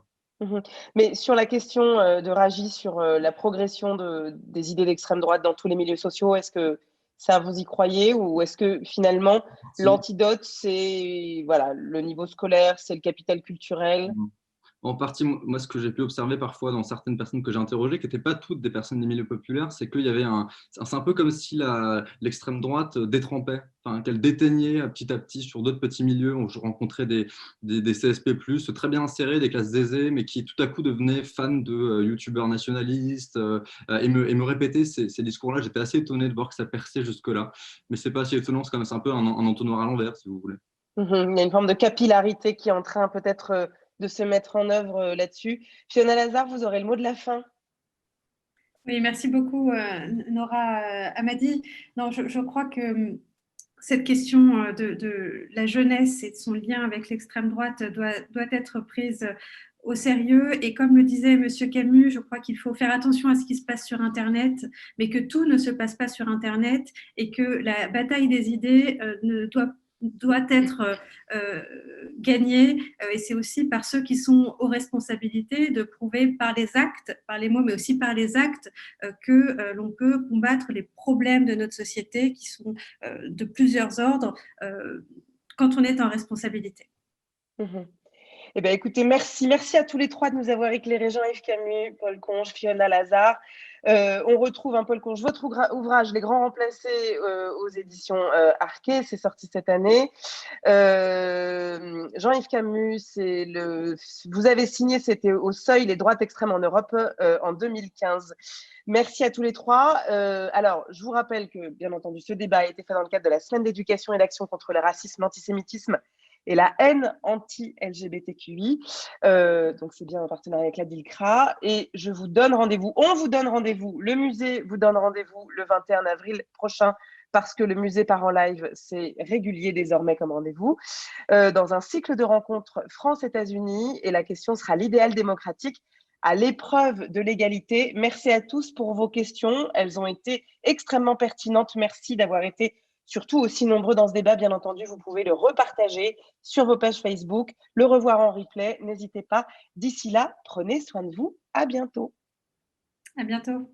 Speaker 1: Mais sur la question de Raji, sur la progression des idées d'extrême droite dans tous les milieux sociaux, est-ce que ça, vous y croyez ou est-ce que finalement, l'antidote, c'est voilà, le niveau scolaire, c'est le capital culturel?
Speaker 3: En partie, moi, ce que j'ai pu observer parfois dans certaines personnes que j'ai interrogées, qui n'étaient pas toutes des personnes des milieux populaires, c'est qu'il y avait c'est un peu comme si l'extrême droite détrempait, enfin, qu'elle déteignait petit à petit sur d'autres petits milieux où je rencontrais des CSP+, très bien insérés, des classes aisées, mais qui tout à coup devenaient fans de youtubeurs nationalistes et me répétaient ces discours-là. J'étais assez étonné de voir que ça perçait jusque-là, mais c'est pas si étonnant, c'est un peu un entonnoir à l'envers, si vous voulez.
Speaker 1: Il y a une forme de capillarité qui est en train peut-être de se mettre en œuvre là-dessus. Fiona Lazare, vous aurez le mot de la fin.
Speaker 4: Oui, merci beaucoup, Nora Amadi. Non, je crois que cette question de la jeunesse et de son lien avec l'extrême droite doit être prise au sérieux. Et comme le disait Monsieur Camus, je crois qu'il faut faire attention à ce qui se passe sur Internet, mais que tout ne se passe pas sur Internet et que la bataille des idées doit être gagnée. Et c'est aussi par ceux qui sont aux responsabilités de prouver par les actes, par les mots, mais aussi par les actes, que l'on peut combattre les problèmes de notre société qui sont de plusieurs ordres quand on est en responsabilité.
Speaker 1: Eh bien, écoutez, merci à tous les trois de nous avoir éclairés, Jean-Yves Camus, Paul Conge, Fiona Lazare. On retrouve Paul Conge, votre ouvrage Les Grands Remplacés aux éditions Arquet, c'est sorti cette année. Jean-Yves Camus, vous avez signé, c'était Au Seuil, les droites extrêmes en Europe en 2015. Merci à tous les trois. Alors, je vous rappelle que, bien entendu, ce débat a été fait dans le cadre de la Semaine d'éducation et d'action contre le racisme, l'antisémitisme et la haine anti-LGBTQI. Donc, c'est bien en partenariat avec la DILCRA. Et on vous donne rendez-vous, le musée vous donne rendez-vous le 21 avril prochain parce que le musée part en live, c'est régulier désormais comme rendez-vous, dans un cycle de rencontres France-États-Unis, et la question sera l'idéal démocratique à l'épreuve de l'égalité. Merci à tous pour vos questions, elles ont été extrêmement pertinentes. Merci d'avoir été surtout aussi nombreux dans ce débat. Bien entendu, vous pouvez le repartager sur vos pages Facebook, le revoir en replay, n'hésitez pas. D'ici là, prenez soin de vous, à bientôt.
Speaker 4: À bientôt.